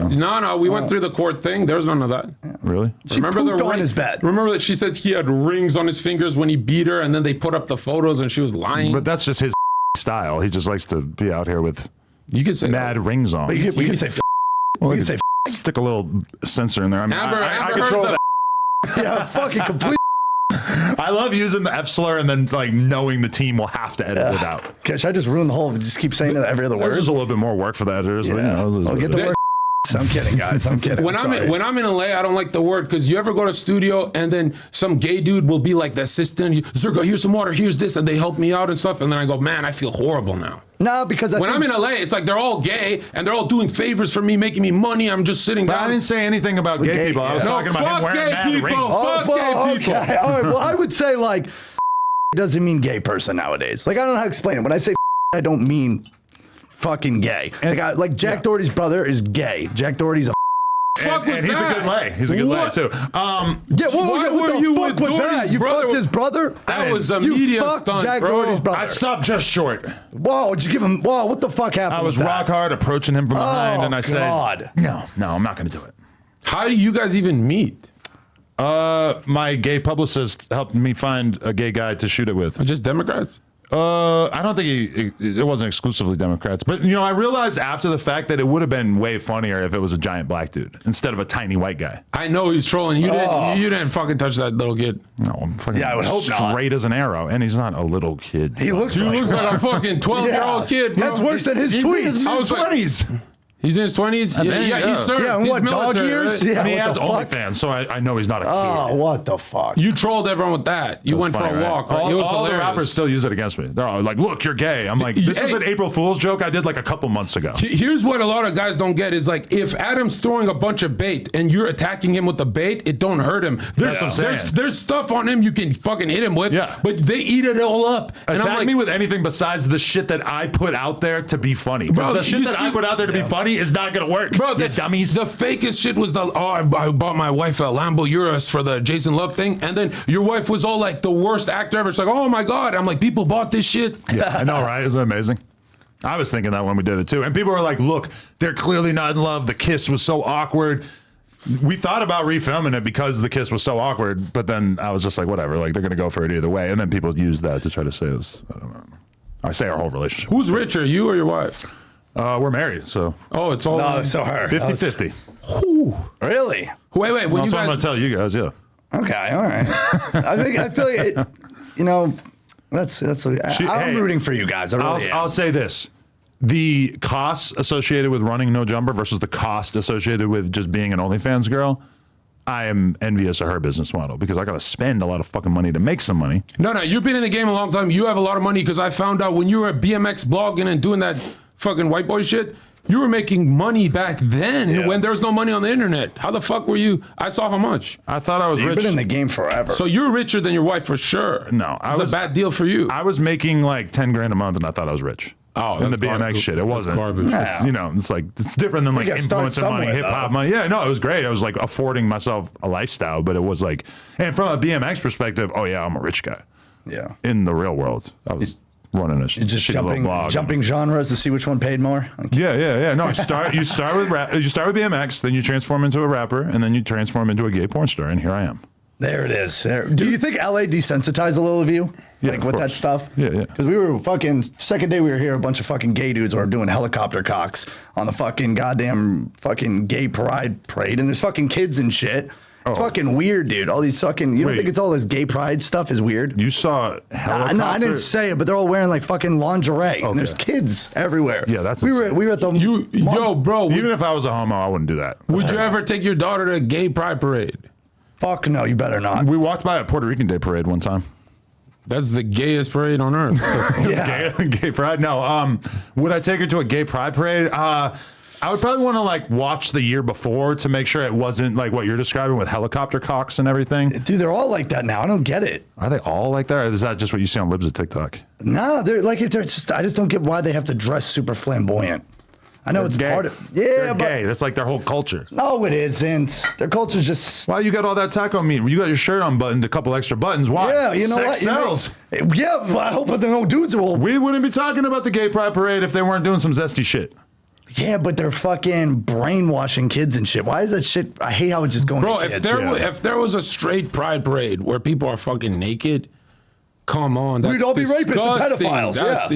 true. No, we went through the court thing. There's none of that. Really? She pooped on his bed. Remember that she said he had rings on his fingers when he beat her, and then they put up the photos, and she was lying. But that's just his style. He just likes to be out here with you could say mad rings on. We can say we can say Stick a little sensor in there. I mean, Amber I control Heard's that. yeah, fucking complete. I love using the F slur and then like knowing the team will have to edit it out. Okay, should I just ruin the whole? Just keep saying it every other There's word. just a little bit more work for the editors. But, you know, this is I'll what get it the is. word. I'm kidding, guys. I'm kidding. when I'm in LA, I don't like the word because you ever go to a studio and then some gay dude will be like the assistant. Zherka, here's some water. Here's this, and they help me out and stuff. And then I go, man, I feel horrible now. No, because When I'm in LA, it's like they're all gay and they're all doing favors for me, making me money. I'm just sitting But down. I didn't say anything about gay gay, people. I was yeah. talking about him fuck wearing gay mad people. rings. Fuck gay people. Okay. All right. Well, I would say like doesn't mean gay person nowadays. Like I don't know how to explain it. When I say I don't mean fucking gay. Like Jack Doherty's brother is gay. Jack Doherty's a fuck was And he's that? a good lay. He's a good lay What? too. yeah. Why What were the you fuck with was that? Doherty's You brother? fucked his brother. That was a You media fucked stunt, Jack bro. Doherty's brother. I stopped just short. Whoa! Did you give him? Whoa! What the fuck happened? I was with rock that? hard approaching him from behind, Oh, and I said, God. "No, I'm not going to do it." How do you guys even meet? My gay publicist helped me find a gay guy to shoot it with. Just Democrats? I don't think it wasn't exclusively Democrats, but you know, I realized after the fact that it would have been way funnier if it was a giant black dude instead of a tiny white guy. I know he's trolling. You didn't fucking touch that little kid. No, I'm fucking Yeah, I would hope not. straight as an arrow, and he's not a little kid. He looks He like looks like a fucking 12-year-old kid, bro. That's worse than his He's in tweets. his I was like- mid-20s. He's in his 20s? think, Yeah, he served. Yeah, and He's what, dog military, years? right? Yeah, And he what has the fuck? OnlyFans, so I know he's not a kid. Oh, what the fuck? You trolled everyone with that. You went for Funny, a right? walk. Right? All, It was all the hilarious. rappers still use it against me. They're all like, "Look, you're gay." I'm like, "This was Hey. an April Fool's joke I did like a couple months ago." Here's what a lot of guys don't get is like if Adam's throwing a bunch of bait and you're attacking him with the bait, it don't hurt him. That's what I'm saying. There's stuff on him you can fucking hit him with, Yeah. but they eat it all up. And Attack I'm like, me with anything besides the shit that I put out there to be funny. 'Cause Bro, the shit you that I see- put out there to be funny is not gonna work. bro, you the dummies. The fakest shit was I bought my wife a Lambo Urus for the Jason Love thing, and then your wife was all like the worst actor ever. It's like, oh my god. I'm like, people bought this shit. Yeah, I know, right? Isn't that amazing? I was thinking that when we did it too. And people were like, "Look, they're clearly not in love. The kiss was so awkward." We thought about refilming it because the kiss was so awkward, but then I was just like, whatever, like they're gonna go for it either way. And then people used that to try to say us. I don't know. I say our whole relationship. Who's richer, you or your wife? We're married, so Oh, it's all. No, so her. 50-50. Really? Wait. When That's you what I'm guys gonna tell you guys, yeah. Okay, all right. I feel like it, you know, I'm rooting for you guys. I really am. I'll say this. The costs associated with running No Jumper versus the cost associated with just being an OnlyFans girl, I am envious of her business model because I got to spend a lot of fucking money to make some money. No, you've been in the game a long time. You have a lot of money because I found out when you were at BMX blogging and doing that fucking white boy shit, you were making money back then when there was no money on the internet. How the fuck were you? I saw how much. I thought I was You've rich. been in the game forever. So you're richer than your wife for sure. No, It's a bad deal for you. I was making like 10 grand a month and I thought I was rich. Oh, in the that's BMX garbage. shit. It That's wasn't. garbage. It's, you know, it's like, it's different than like gotta start influencer money, somewhere, hip hop though. money. Yeah, no, it was great. I was like affording myself a lifestyle, but it was like, and from a BMX perspective, oh yeah, I'm a rich guy. yeah. In the real world, I was running a Just shitty little blog. jumping genres to see which one paid more. Yeah. No, you start with BMX, then you transform into a rapper, and then you transform into a gay porn star, and here I am. There it is. Do you think LA desensitized a little of you? Yeah, like of with that course. stuff? Yeah. Because we were fucking, second day we were here, a bunch of fucking gay dudes were doing helicopter cocks on the fucking goddamn fucking gay parade. And there's fucking kids and shit. It's fucking weird, dude. All these fucking, you don't Wait. think it's all this gay pride stuff is weird? You saw helicopter? No, I didn't say it, but they're all wearing like fucking lingerie. And there's kids everywhere. Yeah, that's we were insane. at the Yo, bro, Even if I was a homo, I wouldn't do that. would you ever take your daughter to a gay pride parade? Fuck no, you better not. We walked by a Puerto Rican Day parade one time. That's the gayest parade on earth. Yeah. Gay pride? No. Would I take her to a gay pride parade? I would probably want to like watch the year before to make sure it wasn't like what you're describing with helicopter cocks and everything. Dude, they're all like that now. I don't get it. Are they all like that, or is that just what you see on libs of TikTok? No, they're like, they're just, I just don't get why they have to dress super flamboyant. I know They're it's gay. part of They're but gay. That's like their whole culture. no, it isn't. Their culture's just Why you got all that taco meat? You got your shirt unbuttoned, a couple extra buttons. Why? yeah. You know Sex what? sells. Yeah, but I hope that there are no dudes will. We wouldn't be talking about the gay pride parade if they weren't doing some zesty shit. Yeah, but they're fucking brainwashing kids and shit. Why is that shit? I hate how it's just going. Bro, to if kids. if there was a straight pride parade where people are fucking naked, come on, that's We'd all be rapists and disgusting.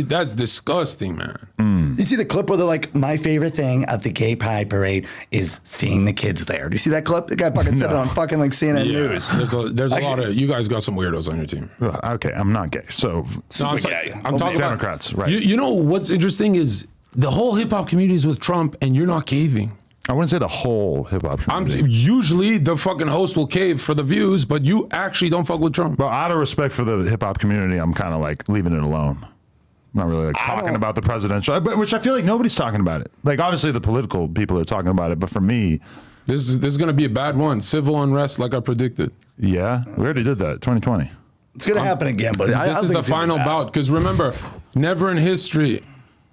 pedophiles, That's disgusting, man. You see the clip where they're like, my favorite thing of the gay pride parade is seeing the kids there. Do you see that clip? The guy fucking said it on fucking like CNN News. There's a lot of you guys got some weirdos on your team. Okay, I'm not gay, so No, I'm, gay. I'm talking Democrats, about, right? You know what's interesting is the whole hip hop community is with Trump, and you're not caving. I wouldn't say the whole hip hop I'm community. usually the fucking host will cave for the views, but you actually don't fuck with Trump. But out of respect for the hip hop community, I'm kind of like leaving it alone. I'm not really like talking about the presidential, but which I feel like nobody's talking about it. Like obviously the political people are talking about it, but for me, This is going to be a bad one. Civil unrest, like I predicted. yeah, we already did that. 2020. It's gonna happen again, but I This don't is think the it's gonna final be bad. bout. Because remember, never in history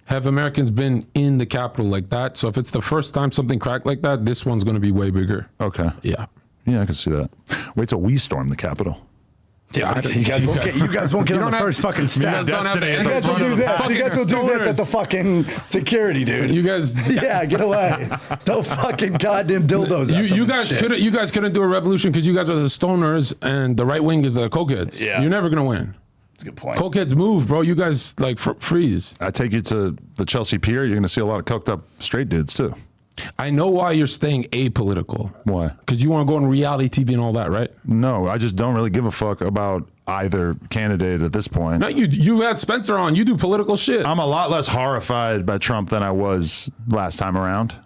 have Americans been in the Capitol like that. So if it's the first time something cracked like that, this one's going to be way bigger. Okay. Yeah. Yeah, I can see that. Wait till we storm the Capitol. Yeah, you guys won't get on the first fucking You step. guys don't have to Destiny. You guys will do this. You guys will do this at the fucking security, dude. You guys, Yeah, get away. Don't fucking goddamn dildos. at them you and guys shit. couldn't do a revolution because you guys are the stoners and the right wing is the cokeheads. Yeah. You're never gonna win. That's a good point. Cokeheads move, bro. You guys like freeze. I take you to the Chelsea Pier. You're going to see a lot of coked up straight dudes too. I know why you're staying apolitical. Why? Because you want to go on reality TV and all that, right? No, I just don't really give a fuck about either candidate at this point. No, you had Spencer on. You do political shit. I'm a lot less horrified by Trump than I was last time around.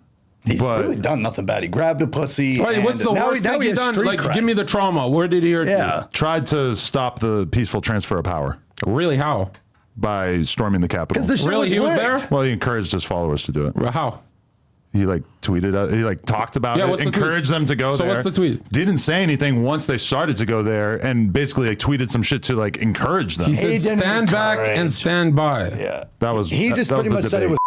He's but really done nothing bad. He grabbed a pussy. Wait, what's the and worst now thing he you has done? street Like, cred. give me the trauma. Where did he hurt Yeah. tried to stop the peaceful transfer of power you? Really? How? by storming the Capitol. Because the shit Really? He was rigged. there? Well, he encouraged his followers to do it. How? He like tweeted, he like talked about Yeah, it, what's the tweet? encouraged them to go So there. what's the tweet? Didn't say anything once they started to go there, and basically like tweeted some shit to like encourage them. He said, didn't stand back and encourage. stand by. Yeah. That was He just that pretty was much the said it debate.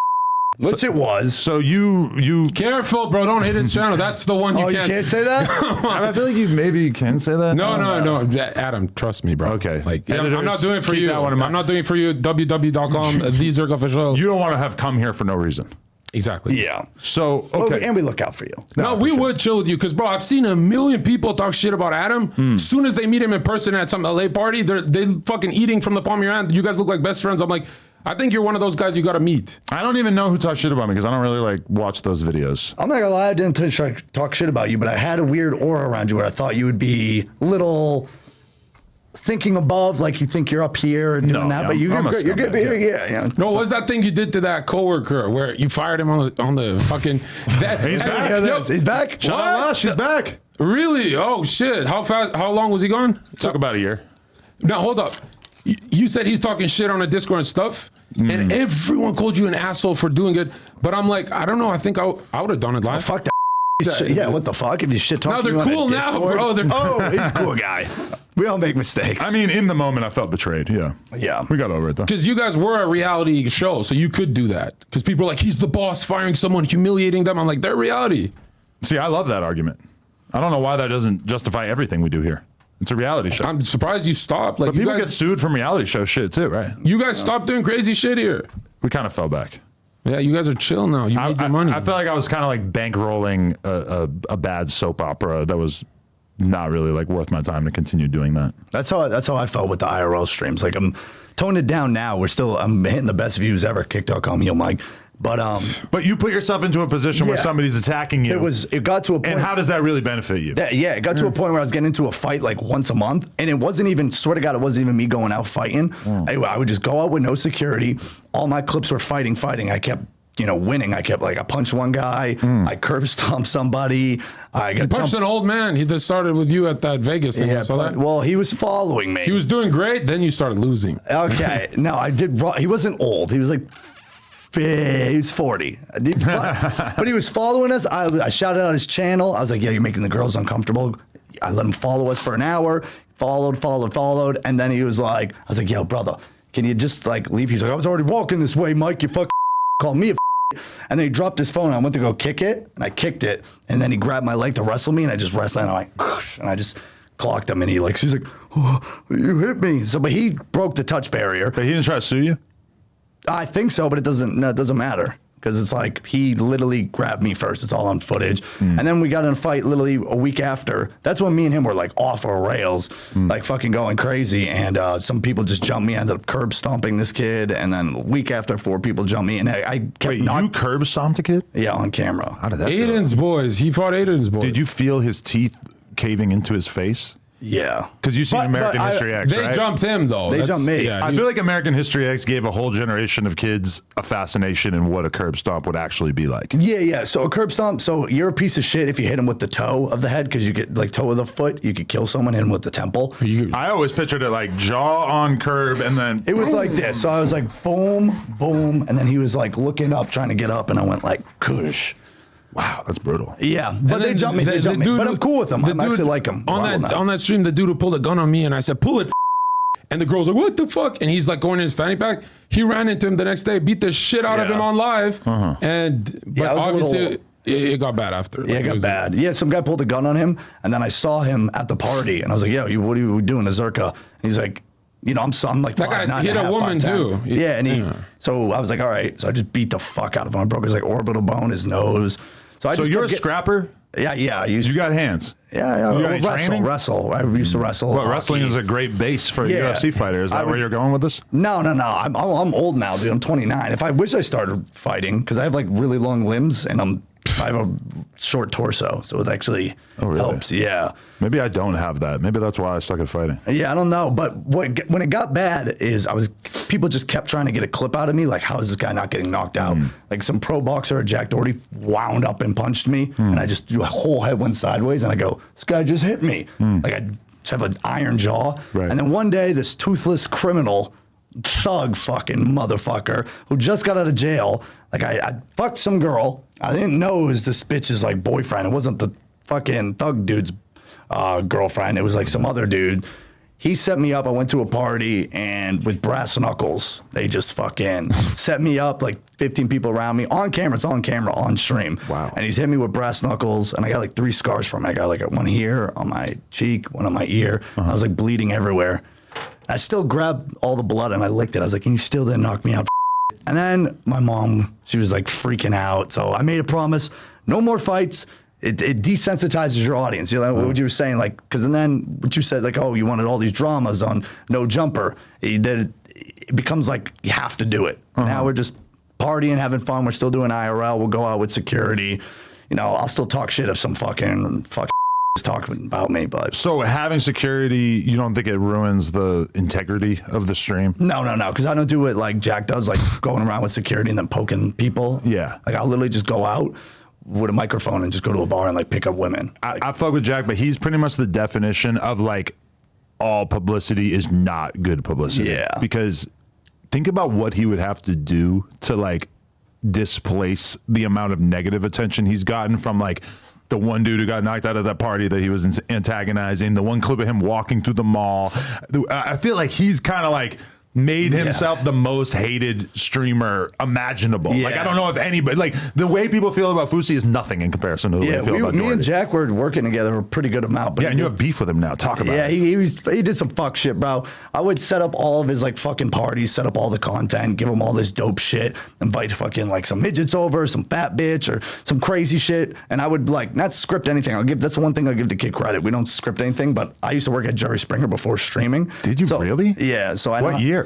was, which it was. So you Careful, bro. Don't hit his channel. That's the one you Oh, you can't. can't say that? I feel like you maybe can say that. No. Adam, trust me, bro. Okay. Like, Editors, I'm not doing it for keep you. that one in mind. I'm not doing it for you. www.com, the Zherka official. You don't want to have come here for no reason. Exactly. Yeah. So Well, okay, and we look out for you. No, we would chill with you because, bro, I've seen a million people talk shit about Adam. As soon as they meet him in person at some LA party, they fucking eating from the palm of your hand. You guys look like best friends. I'm like, I think you're one of those guys you got to meet. I don't even know who talks shit about me because I don't really like watch those videos. I'm not gonna lie, I didn't talk shit about you, but I had a weird aura around you where I thought you would be little thinking above, like you think you're up here and doing No, that, yeah, but you're I'm a good. You're good. scumbag, Yeah. No, what's that thing you did to that coworker where you fired him on the fucking? That, He's back. Yo, He's back. Shout out Lush, she's back. really? Oh shit! How fast? How long was he gone? Took about a year. Now hold up. You said he's talking shit on the Discord and stuff, and everyone called you an asshole for doing it. But I'm like, I don't know. I think I would have done it live. Fuck that. Shit. Yeah, what the fuck? If you shit talk Now you they're on a cool now, Discord- bro. Oh, he's a cool guy. We all make mistakes. I mean, in the moment, I felt betrayed. Yeah. Yeah. We got over it though. Because you guys were a reality show, so you could do that. Because people are like, he's the boss, firing someone, humiliating them. I'm like, they're reality. See, I love that argument. I don't know why that doesn't justify everything we do here. It's a reality show. I'm surprised you stopped. Like, But people you get guys, sued from reality show shit too, right? you guys stopped doing crazy shit here. We kind of fell back. Yeah, you guys are chill now. You made your money. I felt like I was kind of like bankrolling a bad soap opera that was not really like worth my time to continue doing that. That's how I felt with the IRL streams. Like I'm toning it down now. I'm hitting the best views ever. Kick.com, Heel Mike. But you put yourself into a position where Yeah. somebody's attacking you. it got to a point. and how does that really benefit you? It got to a point where I was getting into a fight like once a month, and it wasn't even, swear to God, it wasn't even me going out fighting. I would just go out with no security. All my clips were fighting. I kept, winning. I punched one guy. I curb stomped somebody. I got punched an old man. He just started with you at that Vegas thing. I saw that. Well, he was following me. He was doing great. Then you started losing. Okay. No, I did. He wasn't old. He was like, he was 40. But he was following us. I shouted out his channel. I was like, yeah, you're making the girls uncomfortable. I let him follow us for an hour. Followed. And then he was like, I was like, yo, brother, can you just like leave? He's like, I was already walking this way, Mike. You fuck call me a And then he dropped his phone. And I went to go kick it, and I kicked it. And then he grabbed my leg to wrestle me, and I just wrestled, and I'm like, and I just clocked him, and she's like, oh, you hit me. So, but he broke the touch barrier. But he didn't try to sue you? I think so, but it doesn't matter. Because it's like he literally grabbed me first. It's all on footage. And then we got in a fight literally a week after. That's when me and him were like off our rails, like fucking going crazy. And some people just jumped me. I ended up curb stomping this kid. And then a week after, 4 people jumped me. And I kept Wait, you curb stomped a kid? Yeah, on camera. How did that feel? Aiden's boys. He fought Aiden's boys. Did you feel his teeth caving into his face? Yeah. Because you've seen American History X, They right? jumped him, though. They jumped me. I feel like American History X gave a whole generation of kids a fascination in what a curb stomp would actually be like. Yeah. So a curb stomp. So you're a piece of shit if you hit him with the toe of the head, because you get like toe of the foot. You could kill someone, hit him with the temple. I always pictured it like jaw on curb and then It was like this. So I was like, boom, boom. And then he was like looking up, trying to get up. And I went like, kush. wow, that's brutal. Yeah, but they jumped me. They jumped me. But I'm cool with them. I actually like them. On that stream, the dude who pulled a gun on me, and I said, pull it. And the girl's like, what the fuck? And he's like going in his fanny pack. He ran into him the next day, beat the shit out of him on live. But obviously, it got bad after. Yeah, it got bad. Yeah, some guy pulled a gun on him, and then I saw him at the party, and I was like, yo, what are you doing to Zherka? And he's like, you know, I'm like, that guy hit a woman 5'10". too. Yeah, and so I was like, all right. So I just beat the fuck out of him. I broke his like orbital bone, his nose. So you're a scrapper? Yeah. You got hands? Yeah. You got any training? Wrestle. I used to wrestle. Well, wrestling is a great base for a UFC fighter. Is that where you're going with this? No. I'm old now, dude. I'm 29. I wish I started fighting, because I have like really long limbs and I have a short torso, so it actually helps. Yeah. Maybe I don't have that. Maybe that's why I suck at fighting. Yeah, I don't know. But when it got bad is people just kept trying to get a clip out of me. Like, how is this guy not getting knocked out? Like some pro boxer, Jack Doherty, wound up and punched me, and I just a whole head went sideways, and I go, this guy just hit me. Like I just have an iron jaw. Right. And then one day, this toothless criminal, thug fucking motherfucker who just got out of jail, like I fucked some girl. I didn't know it was this bitch's like boyfriend. It wasn't the fucking thug dude's girlfriend. It was like some other dude. He set me up. I went to a party, and with brass knuckles, they just fucking set me up, like 15 people around me on camera. It's on camera, on stream. Wow. And he's hit me with brass knuckles, and I got like 3 scars from it. I got like one here on my cheek, one on my ear. I was like bleeding everywhere. I still grabbed all the blood and I licked it. I was like, and you still didn't knock me out. And then my mom, she was like freaking out. So I made a promise, no more fights. It desensitizes your audience. You know what you were saying, like, because then what you said, like, oh, you wanted all these dramas on No Jumper. It becomes like you have to do it. Now we're just partying, having fun. We're still doing IRL. We'll go out with security. You know, I'll still talk shit if some fucking is talking about me. But so having security, you don't think it ruins the integrity of the stream? No, because I don't do it like Jack does, like going around with security and then poking people. Yeah. Like I'll literally just go out with a microphone and just go to a bar and like pick up women. I fuck with Jack, but he's pretty much the definition of like all publicity is not good publicity. Yeah. Because think about what he would have to do to like displace the amount of negative attention he's gotten from like the one dude who got knocked out of that party that he was antagonizing, the one clip of him walking through the mall. I feel like he's kind of like made himself the most hated streamer imaginable. Yeah. Like, I don't know if anybody, like, the way people feel about Fousey is nothing in comparison to the way they feel about me Doherty. and Jack were working together a pretty good amount. But Yeah, and you have beef with him now. Talk about it. he did some fuck shit, bro. I would set up all of his like fucking parties, set up all the content, give him all this dope shit, invite fucking like some midgets over, some fat bitch or some crazy shit, and I would like not script anything. That's the one thing I'll give the kid credit. We don't script anything, but I used to work at Jerry Springer before streaming. Did you really? Yeah. So I What year?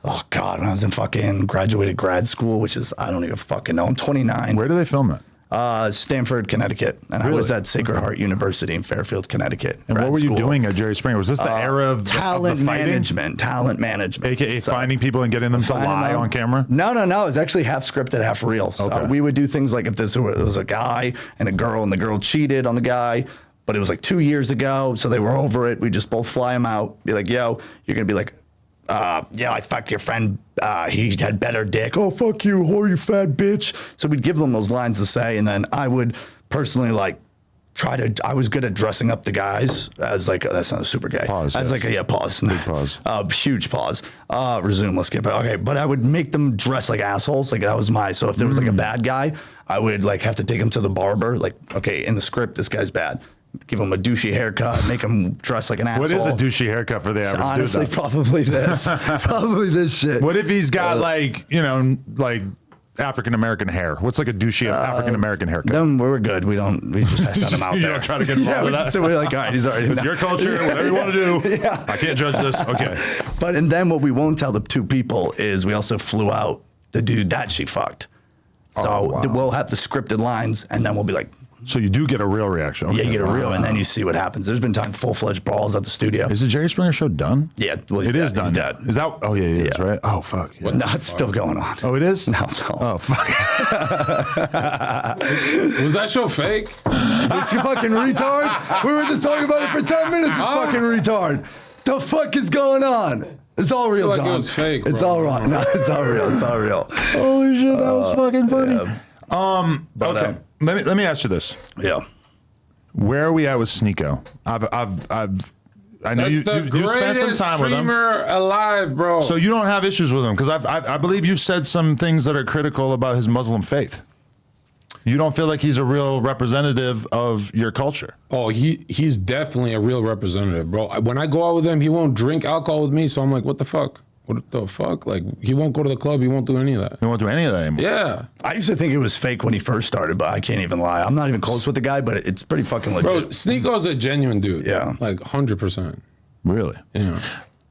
Oh God, when I was in fucking graduated grad school, which is I don't even fucking know. I'm 29. Where do they film it? Stanford, Connecticut, and I was at Sacred Heart University in Fairfield, Connecticut. And what were you doing at Jerry Springer? Was this the era of talent the fighting? Talent management, AKA finding people and getting them to lie on camera? No. It was actually half scripted, half real. So we would do things like if there was a guy and a girl, and the girl cheated on the guy, but it was like 2 years ago, so they were over it. We just both fly him out, be like, yo, you're gonna be like, I fucked your friend. He had better dick. Oh, fuck you, whore, you fat bitch. So we'd give them those lines to say, and then I would personally like I was good at dressing up the guys as like, that's not a super gay. Pause, As yes. like, pause. Big pause. Huge pause. Resume, let's get back. Okay, but I would make them dress like assholes. Like that was so if there was like a bad guy, I would like have to take him to the barber. Like, okay, in the script, this guy's bad. Give him a douchey haircut, make him dress like an asshole. What is a douchey haircut for the average Honestly, dude? probably this. Probably this shit. What if he's got like African American hair? What's like a douchey African American haircut? Then we're good. We just send him out You there. don't try to get involved with that? We're like, all right, he's already. It's your culture, whatever you want to do. Yeah. I can't judge this. Okay. And then what we won't tell the two people is we also flew out the dude that she fucked. So we'll have the scripted lines, and then we'll be like, So you do get a real reaction. Okay. yeah, you get a real, and then you see what happens. There's been time full-fledged brawls at the studio. Is the Jerry Springer show done? Yeah, well, It is dead. done. He's dead. Is that? Oh yeah, it is, right? Oh fuck. Yeah. No, it's still going on. Oh, it is. No. Oh fuck. Was that show fake? This fucking retard. We were just talking about it for 10 minutes. This fucking retard. The fuck is going on? It's all real, like John. it was fake, It's bro. all right. No, it's all real. It's all real. Holy shit, that was fucking funny. But, Okay, let me ask you this: Yeah. Where are we at with Sneako? I know That's the you spent some greatest time with him. streamer alive, bro. So you don't have issues with him because I believe you said some things that are critical about his Muslim faith. You don't feel like he's a real representative of your culture. Oh, he's definitely a real representative, bro. When I go out with him, he won't drink alcohol with me. So I'm like, what the fuck? What the fuck? Like, he won't go to the club. He won't do any of that. You won't do any of that anymore. Yeah. I used to think it was fake when he first started, but I can't even lie. I'm not even close with the guy, but it's pretty fucking legit. Bro, Sneako's a genuine dude. Yeah. Like, 100%. Really? Yeah.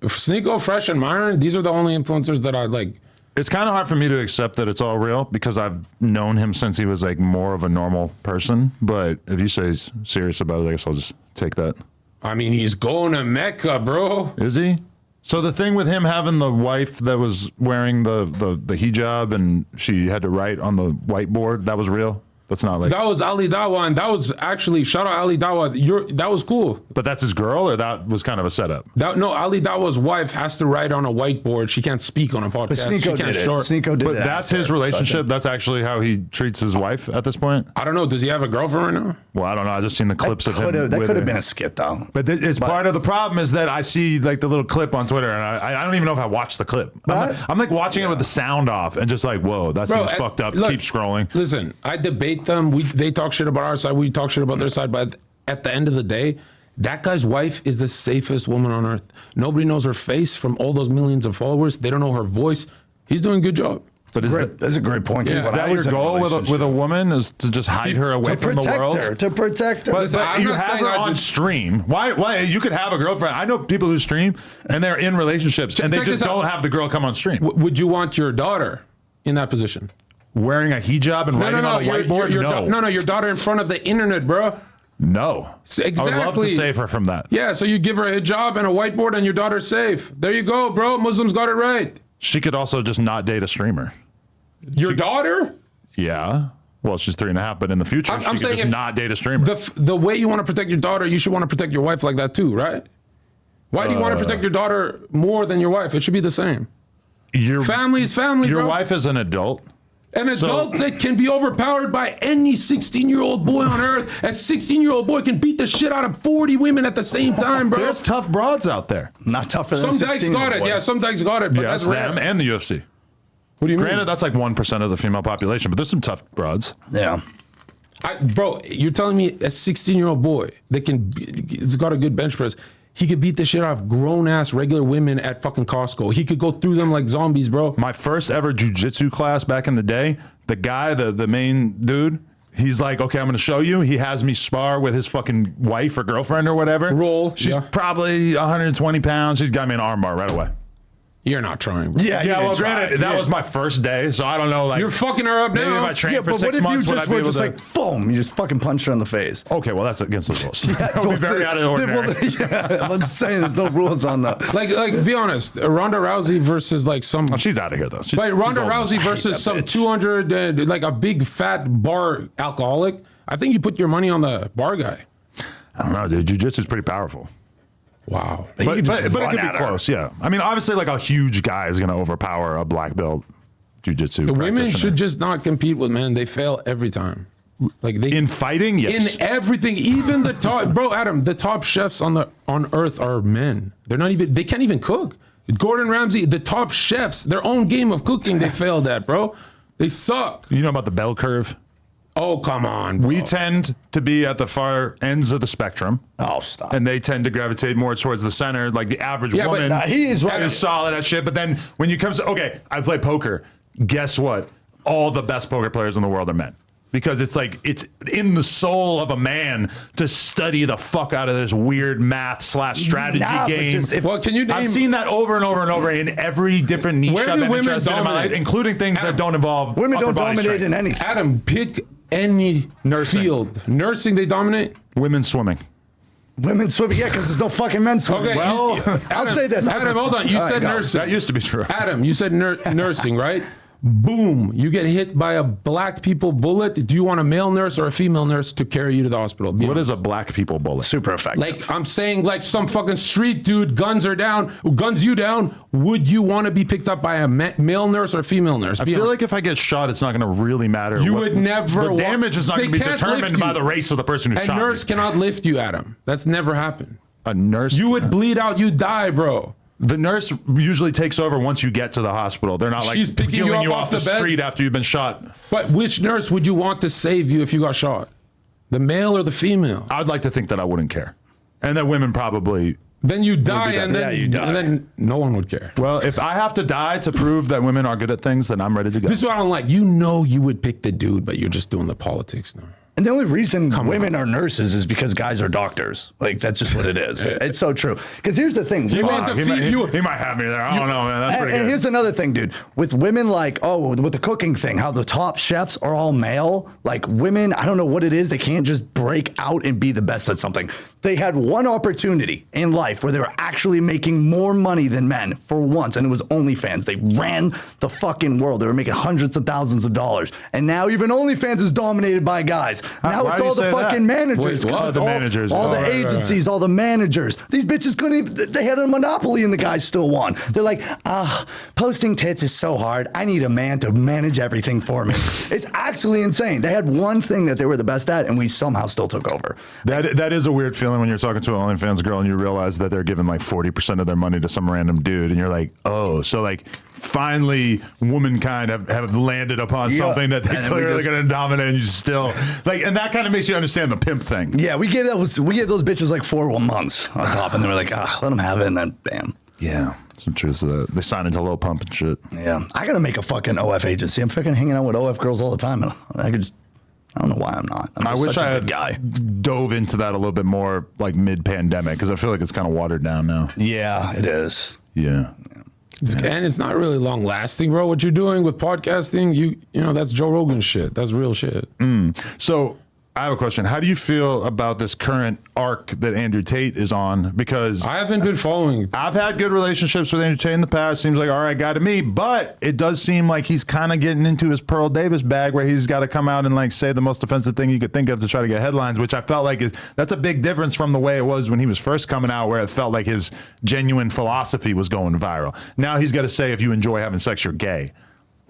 Sneako, Fresh, and Myron, these are the only influencers that I like. It's kind of hard for me to accept that it's all real because I've known him since he was like more of a normal person. But if you say he's serious about it, I guess I'll just take that. I mean, he's going to Mecca, bro. Is he? So the thing with him having the wife that was wearing the hijab and she had to write on the whiteboard, that was real? That's not like... That was Ali Dawa, and that was actually, shout out Ali Dawa, that was cool. But that's his girl, or that was kind of a setup? No, Ali Dawa's wife has to write on a whiteboard. She can't speak on a podcast. But Sneako she can't did it. short. Sneako did But it. that's his relationship? That's actually how he treats his wife at this point? I don't know. Does he have a girlfriend right now? Well, I don't know. I just seen the clips of him. That with could have her. been a skit, though. But it's part of the problem is that I see like the little clip on Twitter and I don't even know if I watched the clip. I'm like watching it with the sound off and just like, whoa, that seems fucked up. Look, Keep scrolling. Listen, I debate them. They talk shit about our side. We talk shit about their side. But at the end of the day, that guy's wife is the safest woman on earth. Nobody knows her face from all those millions of followers. They don't know her voice. He's doing a good job. But That's a great point. Yeah. is that your goal with a woman is to just hide her away from the world? To protect her. But Listen, I'm you not have saying her I on would- stream. Why? You could have a girlfriend. I know people who stream and they're in relationships and they check just this out. don't have the girl come on stream. Would you want your daughter in that position? Wearing a hijab and writing on a whiteboard? No, your daughter in front of the internet, bro. No. Exactly. I would love to save her from that. Yeah, so you give her a hijab and a whiteboard and your daughter's safe. There you go, bro. Muslims got it right. She could also just not date a streamer. Your daughter? Yeah. Well, she's 3.5, but in the future, I'm she could saying just if not date a streamer. The way you want to protect your daughter, you should want to protect your wife like that too, right? Why do you want to protect your daughter more than your wife? It should be the same. Your Family is family, Your bro. wife is an adult. An adult that can be overpowered by any 16-year-old boy on earth. A 16-year-old boy can beat the shit out of 40 women at the same time, bro. There's tough broads out there. Not tougher than Some dykes got it. Yeah, some dykes got it, but Yes, that's rare. them and the UFC. What do you Granted, mean? that's like 1% of the female population, but there's some tough broads. Yeah. Bro, you're telling me a 16-year-old boy that he's got a good bench press, he could beat the shit out of grown-ass regular women at fucking Costco. He could go through them like zombies, bro. My first ever jiu-jitsu class back in the day, the guy, the main dude, he's like, okay, I'm going to show you. He has me spar with his fucking wife or girlfriend or whatever. Roll, She's yeah. probably 120 pounds. She's got me an armbar right away. You're not trying, bro. Yeah, Yeah, well, granted, that was my first day, so I don't know. Like, You're fucking her up maybe now. if I trained Yeah, for but 6 what if you months, would I just be were able just to? like, boom, you just fucking punched her in the face? Okay, well, that's against the rules. That would be very out of the ordinary. Yeah, I'm just saying there's no rules on that. Like, be honest. Ronda Rousey versus like some. Oh, she's out of here though. Like Ronda Rousey that versus some bitch. 200, like a big fat bar alcoholic. I think you put your money on the bar guy. I don't know, dude. Jiu-jitsu is pretty powerful. Wow. But could just it could run be at her. close, yeah. I mean, obviously, like a huge guy is going to overpower a black belt jiu-jitsu Women practitioner. should just not compete with men. They fail every time. Like they In fighting, yes. in everything, even the top, bro, Adam, the top chefs on earth are men. They can't even cook. Gordon Ramsay, the top chefs, their own game of cooking, they failed at, bro. They suck. You know about the bell curve? Oh, come on, bro. We tend to be at the far ends of the spectrum. Oh, stop. And they tend to gravitate more towards the center. Like the average Yeah, but woman he is right. is solid at shit. But then when you come to, okay, I play poker. Guess what? All the best poker players in the world are men. Because it's like, it's in the soul of a man to study the fuck out of this weird math / strategy game. Well, can you name? I've seen that over and over and over in every different niche Where I've do been women interested in my life, dominate? including things that don't involve Women upper don't body dominate strength. in anything. Adam, pick any Nursing. field. Nursing, they dominate. Women swimming. Women swimming, yeah, because there's no fucking men swimming. Okay, Well, I'll say this. Adam, hold on. You All right, said go. nursing. That used to be true. Adam, you said nursing, right? Boom, you get hit by a black people bullet. Do you want a male nurse or a female nurse to carry you to the hospital? What is a black people bullet? Super effective. Like I'm saying, like some fucking street dude, guns you down. Would you want to be picked up by a male nurse or a female nurse? I feel like if I get shot, it's not going to really matter. You would never The damage is not they going to be can't determined lift by you. the race of the person who a shot nurse me. cannot lift you, Adam. That's never happened. A nurse. You would bleed out. You die, bro. The nurse usually takes over once you get to the hospital. They're not like She's picking you peeling up you off off the the bed. street after you've been shot. But which nurse would you want to save you if you got shot? The male or the female? I'd like to think that I wouldn't care, and that women probably. Then you die, and then, Yeah, you die. and then no one would care. Well, if I have to die to prove that women are good at things, then I'm ready to go. This is what I don't like. You know you would pick the dude, but you're just doing the politics now. And the only reason women are nurses is because guys are doctors. Like, that's just what it is. It's so true. Because here's the thing. You women- want to he, might, feed you. he might have me there. I don't know, man. That's pretty and good. here's another thing, dude. With women, like, with the cooking thing, how the top chefs are all male. Like, women, I don't know what it is. They can't just break out and be the best at something. They had one opportunity in life where they were actually making more money than men for once, and it was OnlyFans. They ran the fucking world. They were making hundreds of thousands of dollars. And now even OnlyFans is dominated by guys. Now why it's do you all the say that? fucking managers. Wait, what? It's The all, managers. all the Oh, right, agencies, all the managers. These bitches couldn't even, they had a monopoly and the guys still won. They're like, posting tits is so hard. I need a man to manage everything for me. It's actually insane. They had one thing that they were the best at, and we somehow still took over. That is a weird feeling when you're talking to an OnlyFans girl and you realize that they're giving like 40% of their money to some random dude, and you're like, oh, so like finally womankind have landed upon Yeah. something that they're And then we clearly just- going to dominate, and you still like, and that kind of makes you understand the pimp thing. Yeah, we gave those bitches like 4 months on top, and they were like, let them have it, and then bam. Yeah, some truth to that. They sign into low pump and shit. Yeah, I gotta make a fucking OF agency. I'm fucking hanging out with OF girls all the time, and I don't know why I'm not. I'm I just wish such I a had good guy. dove into that a little bit more like mid-pandemic, because I feel like it's kind of watered down now. Yeah, it is. Yeah. And it's not really long lasting, bro. What you're doing with podcasting, you know, that's Joe Rogan shit. That's real shit. So I have a question. How do you feel about this current arc that Andrew Tate is on? Because I haven't been following. I've had good relationships with Andrew Tate in the past. Seems like all right guy to me, but it does seem like he's kind of getting into his Pearl Davis bag, where he's got to come out and like say the most offensive thing you could think of to try to get headlines, which I felt like that's a big difference from the way it was when he was first coming out, where it felt like his genuine philosophy was going viral. Now he's got to say, if you enjoy having sex, you're gay.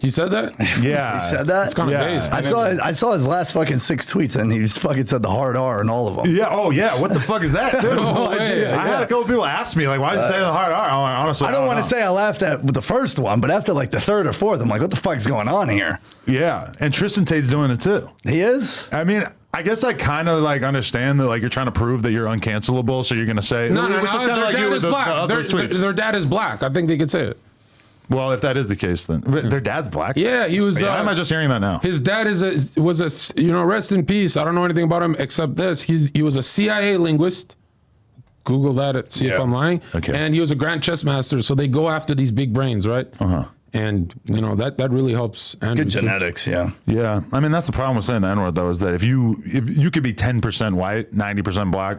He said that? Yeah. He said that? It's kind of Yeah. based. I saw his last fucking 6 tweets, and he fucking said the hard R in all of them. Yeah. Oh, yeah. What the fuck is that, too? No way. I had a couple people ask me, like, why did you say the hard R? I'm like, honestly, I don't want know. to say I laughed at the first one, but after like the third or fourth, I'm like, what the fuck's going on here? Yeah. And Tristan Tate's doing it, too. He is? I mean, I guess I kind of like understand that, like, you're trying to prove that you're uncancelable, so you're going to say, No, which is kind of their like you dad with is the black. other tweets. Their dad is black. I think they could say it. Well, if that is the case, then their dad's black. Yeah, he was. Why am I just hearing that now? His dad was a rest in peace. I don't know anything about him except this. He was a CIA linguist. Google that. See if I'm lying. Okay. And he was a grand chess master. So they go after these big brains, right? And you know that really helps. Andrew Good too. genetics, yeah. Yeah, I mean that's the problem with saying the N-word though, is that if you could be 10% white, 90% black,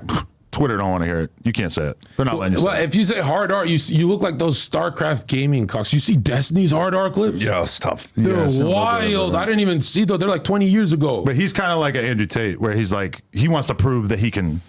Twitter don't want to hear it. You can't say it. They're not letting you Well, say it. if you say hard art, you look like those StarCraft gaming cocks. You see Destiny's hard art clips? Yeah, it's tough. They're Yeah, some wild. I didn't even see those. They're like 20 years ago. But he's kind of like an Andrew Tate, where he's like he wants to prove that he can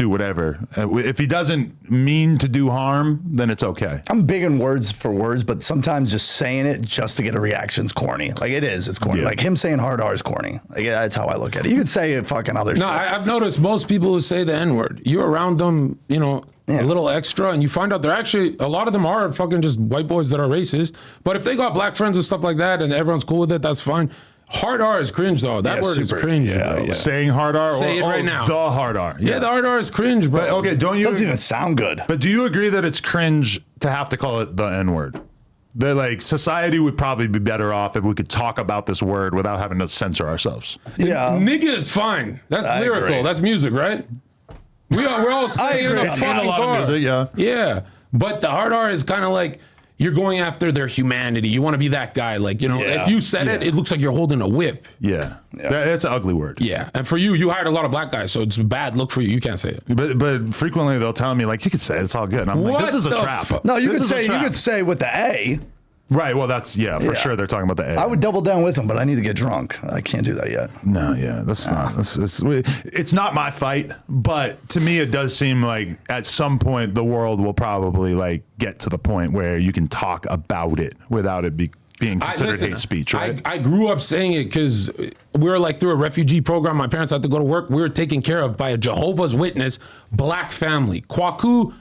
do whatever. If he doesn't mean to do harm, then it's okay. I'm big in words for words, but sometimes just saying it just to get a reaction is corny. Like it is, it's corny. Yeah. Like him saying hard R is corny. Like that's how I look at it. You could say fucking other shit. No, I've noticed most people who say the N-word, you're around them, you know, a little extra, and you find out they're actually, a lot of them are fucking just white boys that are racist. But if they got black friends and stuff like that and everyone's cool with it, that's fine. Hard R is cringe, though. That word is cringe, bro. Yeah. Saying hard R? Say it right now. The hard R. Yeah, the hard R is cringe, bro. But, okay, don't It you... doesn't even sound good. But do you agree that it's cringe to have to call it the N-word? That like society would probably be better off if we could talk about this word without having to censor ourselves. Yeah. Nigga is fine. That's I lyrical. agree. That's music, right? We're all saying in agree. a In a fucking lot of car. music, yeah. Yeah. But the hard R is kind of like you're going after their humanity. You want to be that guy. Like, you know, Yeah. if you said it, it looks like you're holding a whip. Yeah. That's an ugly word. Yeah. And for you hired a lot of black guys, so it's a bad look for you. You can't say it. But frequently they'll tell me like, you can say it, it's all good. And I'm like, What this is a the trap. fuck? No, you This could is a say trap. with the A. Right, well that's, for Yeah. sure they're talking about the A. I would double down with him, but I need to get drunk. I can't do that yet. No, that's not. It's not my fight, but to me, it does seem like at some point the world will probably like get to the point where you can talk about it without it being considered hate speech. Right? I grew up saying it because we were like through a refugee program. My parents had to go to work. We were taken care of by a Jehovah's Witness black family. Kwaku.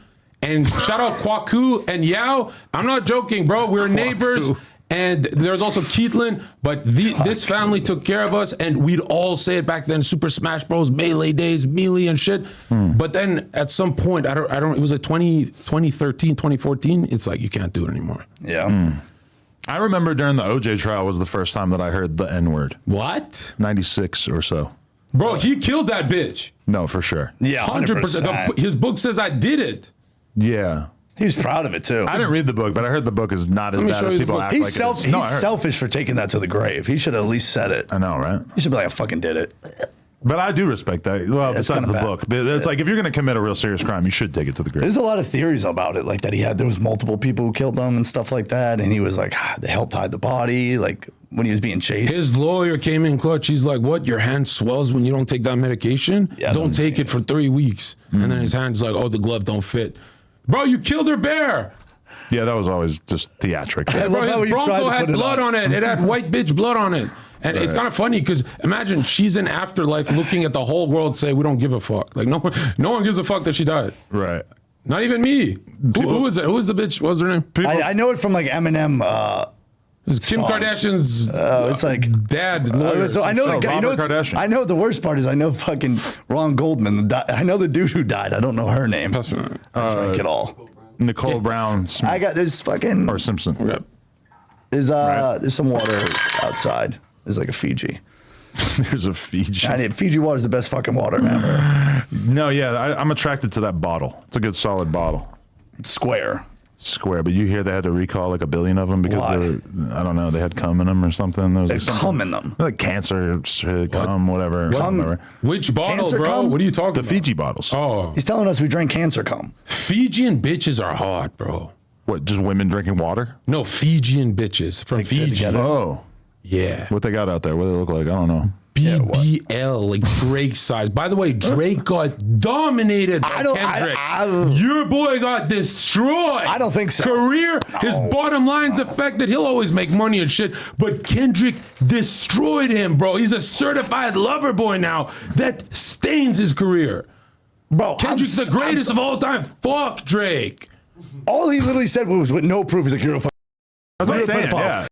And shout out Kwaku and Yao. I'm not joking, bro. We're neighbors. And there's also Keatlin, but this family took care of us, and we'd all say it back then, Super Smash Bros, Melee days, Melee and shit. But then at some point, I don't, it was like 2013, 2014, it's like, you can't do it anymore. Yeah. I remember during the OJ trial was the first time that I heard the N-word. What? 96 or so. Bro, he killed that bitch. No, for sure. Yeah, 100%. His book says I did it. Yeah. He was proud of it too. I didn't read the book, but I heard the book is not as me bad show as you the people book. act He's, like it is. No, I he's heard. selfish for taking that to the grave. He should have at least said it. I know, right? He should be like, I fucking did it. But I do respect that. Well, it's besides kinda the bad. book. But it's like if you're going to commit a real serious crime, you should take it to the grave. There's a lot of theories about it, like that there was multiple people who killed him and stuff like that. And he was like, they helped hide the body, like when he was being chased. His lawyer came in clutch. He's like, what? Your hand swells when you don't take that medication? Yeah, don't take it for 3 weeks. And then his hand's like, oh, the glove don't fit. Bro, you killed her bear. Yeah, that was always just theatric. Yeah, bro, love how his he tried Bronco to had put it blood on it. It had white bitch blood on it. And it's kind of funny because imagine she's in afterlife looking at the whole world say, we don't give a fuck. Like, no one gives a fuck that she died. Right. Not even me. Who is it? Who is the bitch? What's her name? I know it from like Eminem. It's Kim songs. Kardashian's It's like dad lawyer. so I know the Oh, guy. Robert Kardashian. I know the worst part is I know fucking Ron Goldman. I know the dude who died. I don't know her name. I drank it all. Nicole Brown Smith I got this fucking. or Simpson. There's Right. there's some water outside. There's like a Fiji. There's a Fiji. Fiji water is the best fucking water ever. No, yeah, I'm attracted to that bottle. It's a good solid bottle. It's square. Square, but you hear they had to recall like 1 billion of them because Why? they were, I don't know, they had cum in them or something. There was They like cum in them. like cancer, shit, cum, whatever. Cum? whatever. Which bottle, Cancer bro? cum? What are you talking The about? Fiji bottles. Oh, He's telling us we drank cancer cum. Fijian bitches are hot, bro. What, just women drinking water? No, Fijian bitches from Like, Fiji. together? Oh, Yeah. what they got out there? What do they look like? I don't know. BBL, like Drake size. By the way, Drake got dominated by Kendrick. Your boy got destroyed. I don't think so. Career, his bottom line's affected. He'll always make money and shit, but Kendrick destroyed him, bro. He's a certified lover boy now. That stains his career. Bro, Kendrick's the greatest of all time. Fuck Drake. all he literally said was with no proof. He's like, you're a fucking. That's what I'm You're a saying, pedophile. yeah.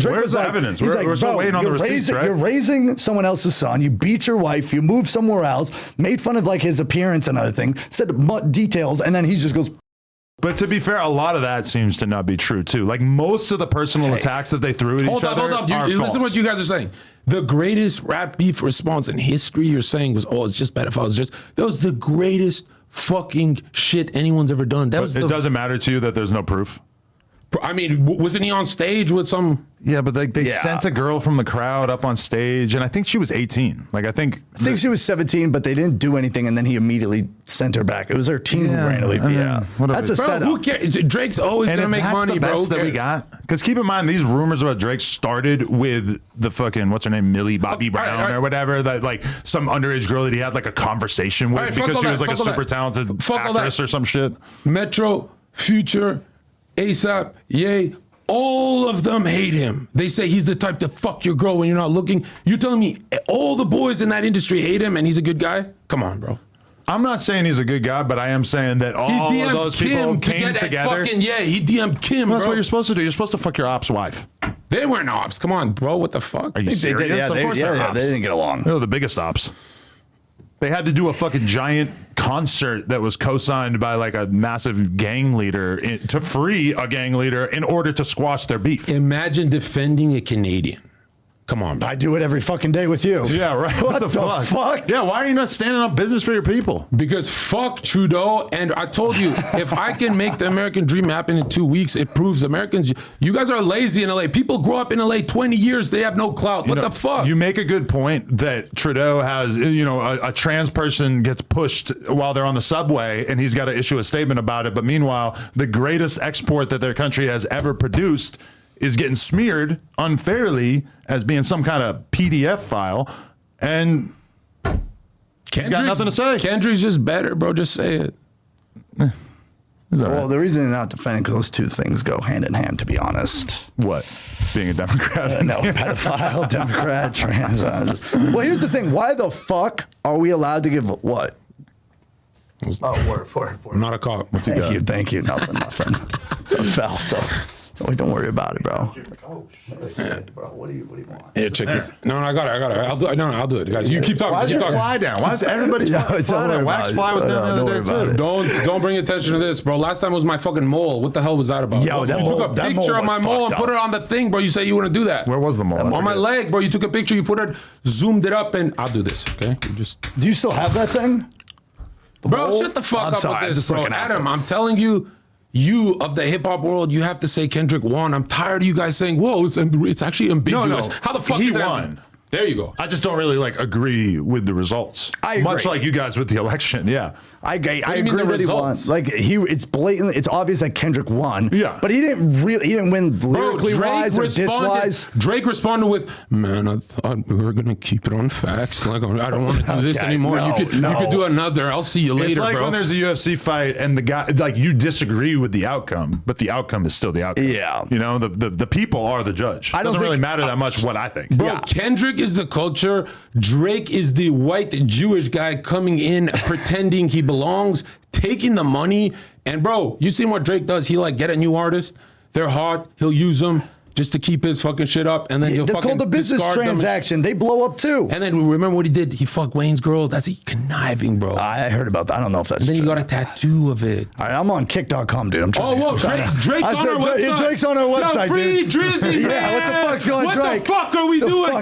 Drake Where's was the like- evidence? he's We're still bro, waiting on the you're receipts, right? You're raising someone else's son. You beat your wife. You moved somewhere else. Made fun of like his appearance and other thing. Said details, and then he just goes. But to be fair, a lot of that seems to not be true too. Like most of the personal attacks that they threw at Hold each up, other hold up. are Listen false. to what you guys are saying. The greatest rap beef response in history you're saying was, oh, it's just pedophiles. That was the greatest fucking shit anyone's ever done. That was It the, doesn't matter to you that there's no proof. I mean, wasn't he on stage with some? Yeah, but they sent a girl from the crowd up on stage, and I think she was 18. Like, I think she was 17, but they didn't do anything, and then he immediately sent her back. It was her team who ran to leave. That's a Bro, setup. who cares? Drake's always and gonna make money, the bro. best that we got. Because keep in mind, these rumors about Drake started with the fucking what's her name, Millie Bobby Brown or whatever. That like some underage girl that he had like a conversation with because she was like a super talented actress or some shit. Metro, Future, ASAP, Ye. All of them hate him. They say he's the type to fuck your girl when you're not looking. You're telling me all the boys in that industry hate him and he's a good guy? Come on, bro. I'm not saying he's a good guy, but I am saying that all of those people came together. He DM'd Kim, Well, that's bro. what you're supposed to do. You're supposed to fuck your ops wife. They weren't ops. Come on, bro. What the fuck? Are you serious? Of course they're ops. They didn't get along. They're the biggest ops. They had to do a fucking giant concert that was co-signed by like a massive gang leader to free a gang leader in order to squash their beef. Imagine defending a Canadian. Come on, bro. I do it every fucking day with you. Yeah, right. What the fuck? Yeah, why are you not standing up business for your people? Because fuck Trudeau. And I told you, if I can make the American dream happen in 2 weeks, it proves Americans, you guys are lazy in LA. People grow up in LA 20 years, they have no clout. What the fuck? You make a good point that Trudeau has, a trans person gets pushed while they're on the subway and he's got to issue a statement about it. But meanwhile, the greatest export that their country has ever produced is getting smeared unfairly as being some kind of PDF file, and he's got nothing to say. Kendrick's just better, bro. Just say it. Well, the reason they're not defending because those two things go hand in hand, to be honest. What? Being a Democrat? No, pedophile, Democrat, trans. Well, here's the thing. Why the fuck are we allowed to give what? Word. I'm not a cop. What's he got? Thank you. Nothing. So it fell, so... Don't worry about it, bro. Bro, what do you want? Yeah, check this. No, I got it. I'll do it, guys. You keep talking. Why is your fly down? Why is everybody's fly down? Wax fly was down the other day too. Don't bring attention to this, bro. Last time was my fucking mole. What the hell was that about? Yo, you took a picture of my mole and put it on the thing, bro. You say you wouldn't do that. Where was the mole? On my leg, bro. You took a picture. You put it, zoomed it up, and I'll do this. Okay. Do you still have that thing? Bro, shut the fuck up with this, bro. Adam, I'm telling you. You of the hip hop world, you have to say Kendrick won. I'm tired of you guys saying, "Whoa, it's actually ambiguous." No. How the fuck he is that? won? There you go. I just don't really agree with the results. I agree. Much like you guys with the election. Yeah. I agree that he won. Like it's blatant. It's obvious that Kendrick won. Yeah. But he didn't win lyrically wise or diss-wise. Drake responded with, "Man, I thought we were gonna keep it on facts. Like I don't want to do this anymore. You could do another. I'll see you later, It's like bro." when there's a UFC fight and the guy you disagree with the outcome, but the outcome is still the outcome. Yeah. The people are the judge. It doesn't really matter that much what I think. Bro, Kendrick is the culture. Drake is the white Jewish guy coming in pretending he belongs, taking the money. And bro, you seen what Drake does? He get a new artist. They're hot. He'll use them just to keep his fucking shit up. And then he'll that's fucking called a business transaction. They blow up too. And then remember what he did? He fucked Wayne's girl. That's conniving, bro. I heard about that. I don't know if that's true. Then true. you got a tattoo of it. All right, I'm on kick.com, dude. I'm trying Drake's on our website. Drake's on our website, free Drizzy, man. Yeah, what the fuck's going on, Drake? What the fuck are we doing?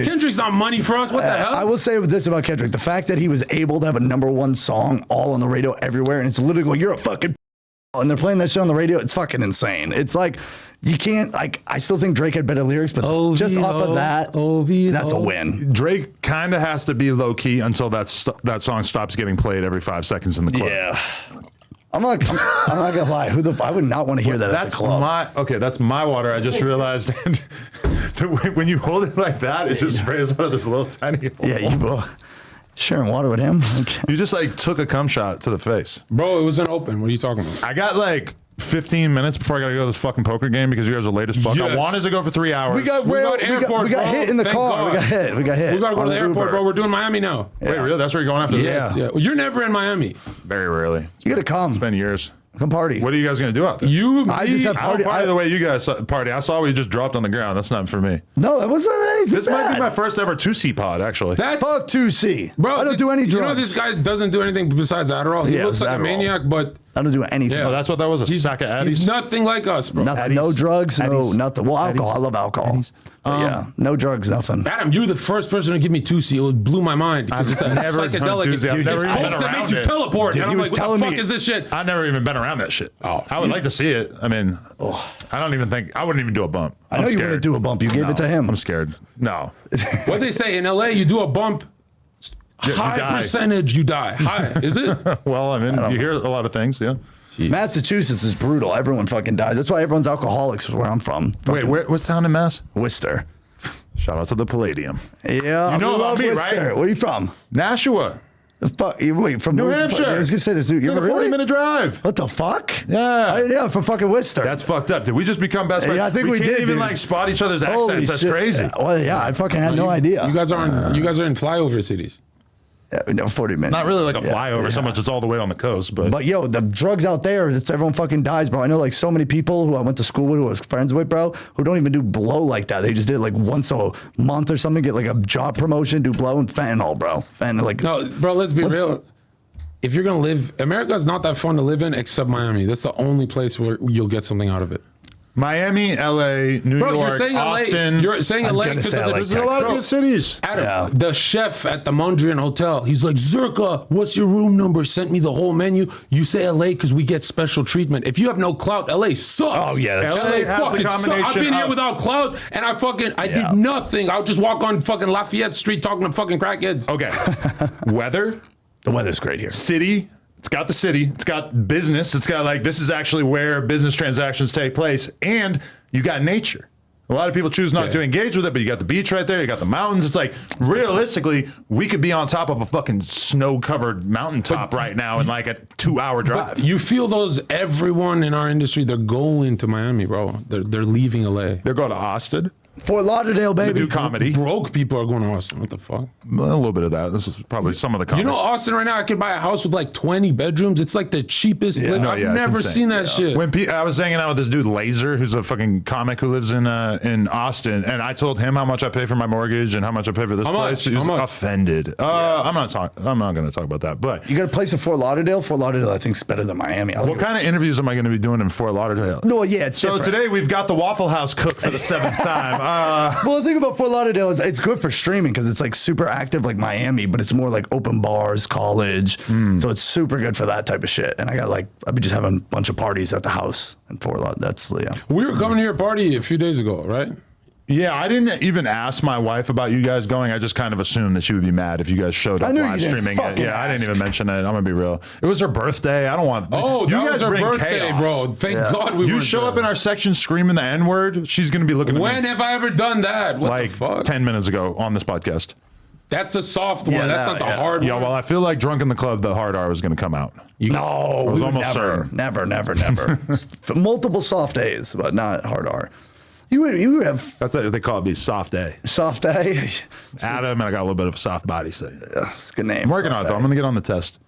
Kendrick's not money for us. What the hell? I will say this about Kendrick. The fact that he was able to have a #1 song all on the radio everywhere, and it's literally going, "You're a fucking," and they're playing that shit on the radio. It's fucking insane. It's like, you can't, I still think Drake had better lyrics, but just off of that, that's a win. Drake kind of has to be low key until that song stops getting played every 5 seconds in the club. Yeah. I'm not gonna lie. I would not want to hear that at the club. That's my water. I just realized when you hold it like that, it just sprays out of this little tiny hole. Yeah, you sharing water with him. Okay. You just took a cum shot to the face, bro. It wasn't open. What are you talking about? I got 15 minutes before I got to go to this fucking poker game because you guys are late as fuck. Yes. I wanted to go for 3 hours. We got hit in the car. We got hit. We got to go to the airport, bro. We're doing Miami now. Yeah. Wait, really? That's where you're going after this? Yeah. Well, you're never in Miami. Very rarely. You got to come. It's been years. Come party. What are you guys going to do out there? I just have party. By the way, you guys party. I saw we just dropped on the ground. That's not for me. No, it wasn't anything. This might be my first ever 2C pod, actually. Fuck 2C. Bro, I don't do any drugs. You know this guy doesn't do anything besides Adderall. He looks like a maniac, but I don't do anything. Yeah. Oh, that's what that was. A sack of Addies. He's nothing like us, bro. Nothing, no drugs, no Addies. nothing. Well, alcohol. Addies. I love alcohol. But yeah, no drugs, nothing. Adam, you're the first person to give me 2C. It blew my mind because it's a never done psychedelic. 2C. I've Dude, never it's even coke been that around makes you it. teleport. Dude, and he I'm was like, what telling the fuck me- is this shit? I've never even been around that shit. I would like to see it. I mean, I don't even think I wouldn't even do a bump. I know you wouldn't do a bump. You gave it to him. I'm scared. No. What they say in LA, you do a bump, you high die. percentage you die. High, is it? Well, I mean, you hear a lot of things. Yeah. Massachusetts is brutal. Everyone fucking dies. That's why everyone's alcoholics where I'm from. Wait, what's town in Mass? Worcester. Shout out to the Palladium. Yeah, You know we about love me, Worcester. right? Where are you from? Nashua, The fuck? Wait, from New where's the fuck- Hampshire. I was gonna say this. You It's a ever really? 40-minute drive. What the fuck? Yeah. Yeah, from fucking Worcester. That's fucked up. Did we just become best friends? Yeah, I think we can't did, even dude. like spot each other's Holy accents. That's shit. crazy. Yeah, well, yeah, I fucking had no idea. You guys are in flyover cities. No, 40 minutes. Not really like a Yeah, flyover so yeah. much. It's all the way on the coast, but But yo, the drugs out there, everyone fucking dies, bro. I know like so many people who I went to school with, who I was friends with, bro, who don't even do blow like that. They just did it like once a month or something, get like a job promotion, do blow and fentanyl, bro. Fentanyl, like No, bro, let's be real. If you're going to live, America's not that fun to live in except Miami. That's the only place where you'll get something out of it. Miami, LA, New Bro, York, you're saying Austin. LA. You're saying I was LA gonna because say of the LA, There's a lot of good cities. Adam, Yeah. the chef at the Mondrian Hotel, he's like, Zherka, what's your room number? Sent me the whole menu. You say LA because we get special treatment. If you have no clout, LA sucks. Oh, yeah, that's LA LA has the fucking sucks. I've combination been here of- without clout, and I Yeah. did nothing. I would just walk on fucking Lafayette Street talking to fucking crackheads. Okay. Weather, the weather's great here. city. It's got the city. It's got business. It's got like, this is actually where business transactions take place. And you got nature. A lot of people choose not to engage with it, but you got the beach right there. You got the mountains. It's like, realistically, we could be on top of a fucking snow-covered mountaintop right now in like a 2-hour drive. You feel everyone in our industry, they're going to Miami, bro. They're leaving LA. They're going to Austin. Fort Lauderdale, They baby. do comedy. Broke people are going to Austin. What the fuck? A little bit of that. This is probably some of the You comics. know, Austin right now, I could buy a house with like 20 bedrooms. It's like the cheapest. Yeah. living. No, I've yeah, it's never insane. seen that shit. When I was hanging out with this dude Laser, who's a fucking comic who lives in Austin, and I told him how much I pay for my mortgage and how much I pay for this How place. much? He was How much? offended. I'm not going to talk about that. But You got a place in Fort Lauderdale? Fort Lauderdale, I think, is better than Miami. what kind of interviews am I going to be doing in Fort Lauderdale? No, yeah, it's So different. today we've got the Waffle House cook for the 7th time. Well, the thing about Fort Lauderdale is it's good for streaming because it's like super active like Miami, but it's more like open bars, college. So it's super good for that type of shit. And I've been just having a bunch of parties at the house in Fort Lauderdale. That's, yeah. We were coming to your party a few days ago, right? Yeah, I didn't even ask my wife about you guys going. I just kind of assumed that she would be mad if you guys showed up I knew you live didn't streaming it. fucking Yeah, I didn't ask. even mention it. I'm gonna be real. It was her birthday. I don't want. Oh, you that guys was her bring birthday, chaos. bro. Thank God we You weren't show there. up in our section screaming the N word. She's gonna be looking at When me have I ever done that? What like the fuck? 10 minutes ago on this podcast. That's the soft Yeah, one. That's no, not the yeah. hard Yeah, one. well, I feel like drunk in the club, the hard R was gonna come out. No, was we would almost never, certain. never. Multiple soft A's, but not hard R. You would have That's what they call it. Be soft A. soft A. Adam, and I got a little bit of a soft body. So It's a good name. I'm working on it soft though. A. I'm gonna get on the test.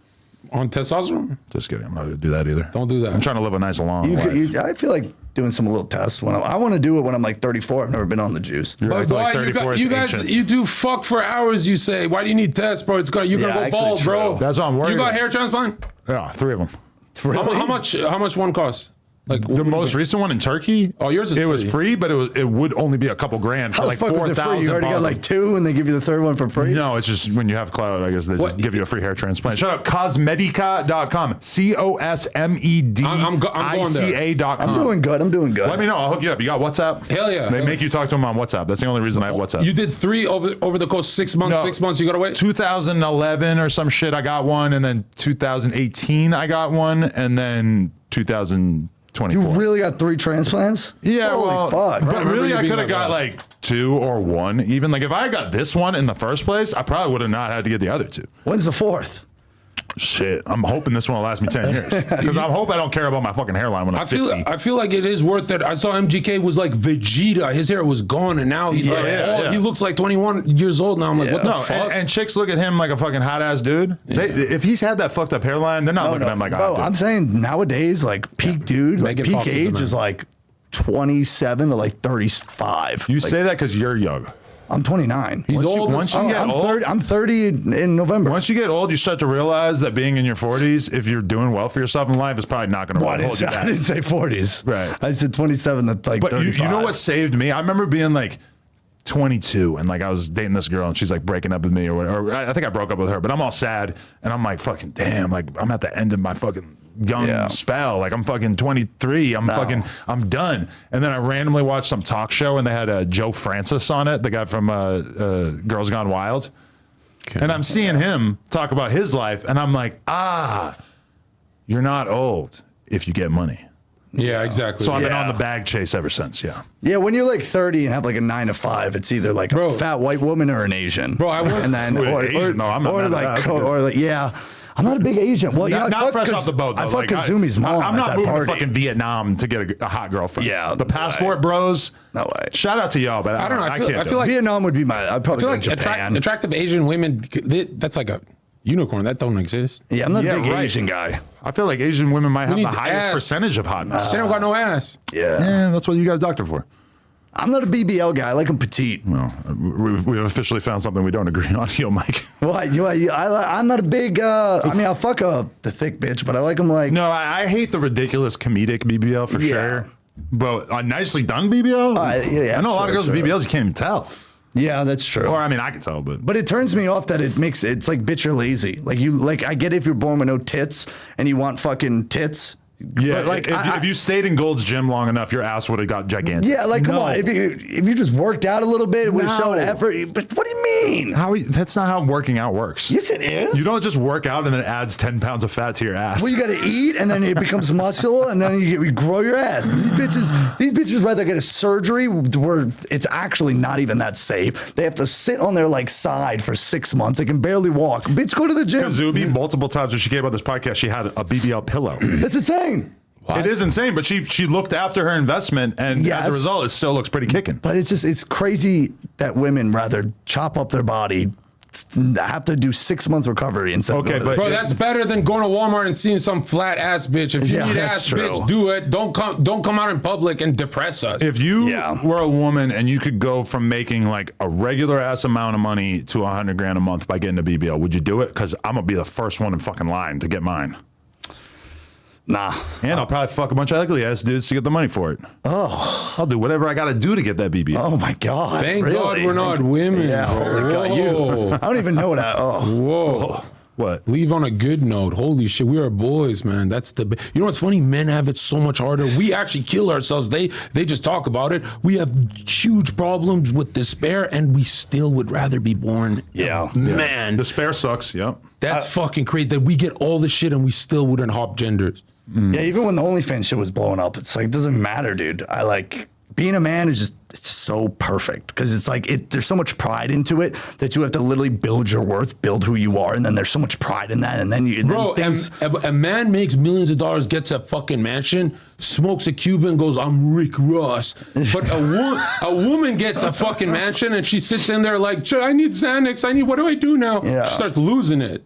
On testosterone? Just kidding. I'm not gonna do that either. Don't do that. I'm trying to live a nice long life. I feel like doing some little tests when I want to do it when I'm like 34. I've never been on the juice. You're But acting boy, like you, 34 is you guys, ancient. you do fuck for hours. You say, why do you need tests, bro? You're Yeah, gonna go actually bald, bro. true. That's what I'm worried You got about. hair transplant? Yeah, 3 of them. Really? How much one cost? Like The most recent one in Turkey. Oh, yours is it was free. free, but it would only be a couple grand for How like the fuck is it free? 4,000. You already got like 2 and they give you the third one for free? No, it's just when you have clout, I guess they What? just give you a free hair transplant. Shut up. Cosmedica.com. COSMEDICA.com. I'm doing good. Let me know. I'll hook you up. You got WhatsApp? Hell yeah. They make you talk to them on WhatsApp. That's the only reason I have WhatsApp. You did 3 over the course of 6 months. No. 6 months, you gotta wait. 2011 or some shit, I got one. And then 2018, I got one. And then 2024. You really got 3 transplants? Yeah, Holy well, fuck. but remember really, you I being could have like got that. like 2 or 1. Even like if I got this one in the first place, I probably would have not had to get the other 2. When's the 4th? Shit, I'm hoping this one will last me 10 years because I hope I don't care about my fucking hairline when I'm 50. I feel like it is worth it. I saw MGK was like Vegeta. His hair was gone, and now he's Yeah, like, yeah, yeah. he looks like 21 years old now. I'm like, what the No, fuck? and chicks look at him like a fucking hot ass dude. If he's had that fucked up hairline, they're not looking at him like a Bro, hot dude. I'm saying nowadays, like peak dude, like Megan peak Fox is the age man. is like 27 to like 35. You Like, say that because you're young. I'm 29. He's old. Once you get old, I'm 30 in November. once you get old, you start to realize that being in your 40s, if you're doing well for yourself in life, is probably not going to hold you I back. didn't say 40s. Right. I said 27 to like But 35. you know what saved me? I remember being like 22 and like I was dating this girl and she's like breaking up with me or whatever. I think I broke up with her, but I'm all sad and I'm like fucking damn, like I'm at the end of my fucking young spell. Like I'm fucking 23. I'm done. And then I randomly watched some talk show and they had Joe Francis on it, the guy from Girls Gone Wild. Okay. And I'm seeing him talk about his life and I'm like, you're not old if you get money. Yeah, exactly. So I've been on the bag chase ever since. Yeah. Yeah, when you're like 30 and have like a 9 to 5, it's either like a fat white woman or an Asian. Bro, I work. And then Asian, no, I'm not mad at that. or like I'm not a big Asian. Well, not fresh off the boat. Though. I fucked Kazumi's mom. I'm not at that moving party. to fucking Vietnam to get a hot girlfriend. Yeah, the passport bros. No way. Shout out to y'all, but I don't know. I feel like Vietnam would be my. I'd probably I feel go like to Japan. attractive Asian women. That's like a unicorn. That don't exist. Yeah, I'm not a big right. Asian guy. I feel like Asian women might have need the highest ass. percentage of hotness. They don't got no ass. Yeah. That's what you got a doctor for. I'm not a BBL guy. I like them petite. Well, we've officially found something we don't agree on, Heel Mike. Well, I'm not a big. I mean, I'll fuck the thick bitch, but I like them like. No, I hate the ridiculous comedic BBL for sure. But a nicely done BBL? I know a lot of girls with BBLs you can't even tell. Yeah, that's true. Or I mean, I can tell, but it turns me off that it's like bitch or lazy. Like I get it if you're born with no tits and you want fucking tits. yeah, But like if you stayed in Gold's Gym long enough, your ass would have got gigantic. yeah, like come on, if you just worked out a little bit, would have No. shown effort. But what do you mean? That's not how working out works. Yes, it is. You don't just work out and then it adds 10 pounds of fat to your ass. Well, you got to eat, and then it becomes muscle, and then you grow your ass. These bitches rather get a surgery where it's actually not even that safe. They have to sit on their like side for 6 months. They can barely walk. Bitch, go to the gym. Kazubi, multiple times when she came on this podcast, she had a BBL pillow. That's insane. It is insane, but she looked after her investment, and as a result, it still looks pretty kicking. But it's crazy that women rather chop up their body, have to do 6 month recovery instead. Okay, of but Bro, that's better than going to Walmart and seeing some flat ass bitch. If you need that's ass true. bitch, do it. Don't come out in public and depress us. If you were a woman and you could go from making like a regular ass amount of money to $100,000 a month by getting a BBL, would you do it? Because I'm gonna be the first one in fucking line to get mine. Nah. And I'll probably fuck a bunch of ugly ass dudes to get the money for it. Oh. I'll do whatever I got to do to get that BBL. Oh my God. Thank really? God we're not women. Yeah, holy God, Whoa. I don't even know that. Oh. Whoa. What? Leave on a good note. Holy shit, we are boys, man. That's the. You know what's funny? Men have it so much harder. We actually kill ourselves. They just talk about it. We have huge problems with despair, and we still would rather be born. Yeah. Man, Despair sucks. Yep. that's fucking crazy. That we get all the shit and we still wouldn't hop genders. Yeah, even when the OnlyFans shit was blowing up, it's like, it doesn't matter, dude. I like being a man is just, it's so perfect because it's like, there's so much pride into it that you have to literally build your worth, build who you are. And then there's so much pride in that. And then Bro, a man makes millions of dollars, gets a fucking mansion, smokes a Cuban, goes, I'm Rick Ross. But a woman gets a fucking mansion and she sits in there like, I need Xanax. What do I do now? Yeah. She starts losing it.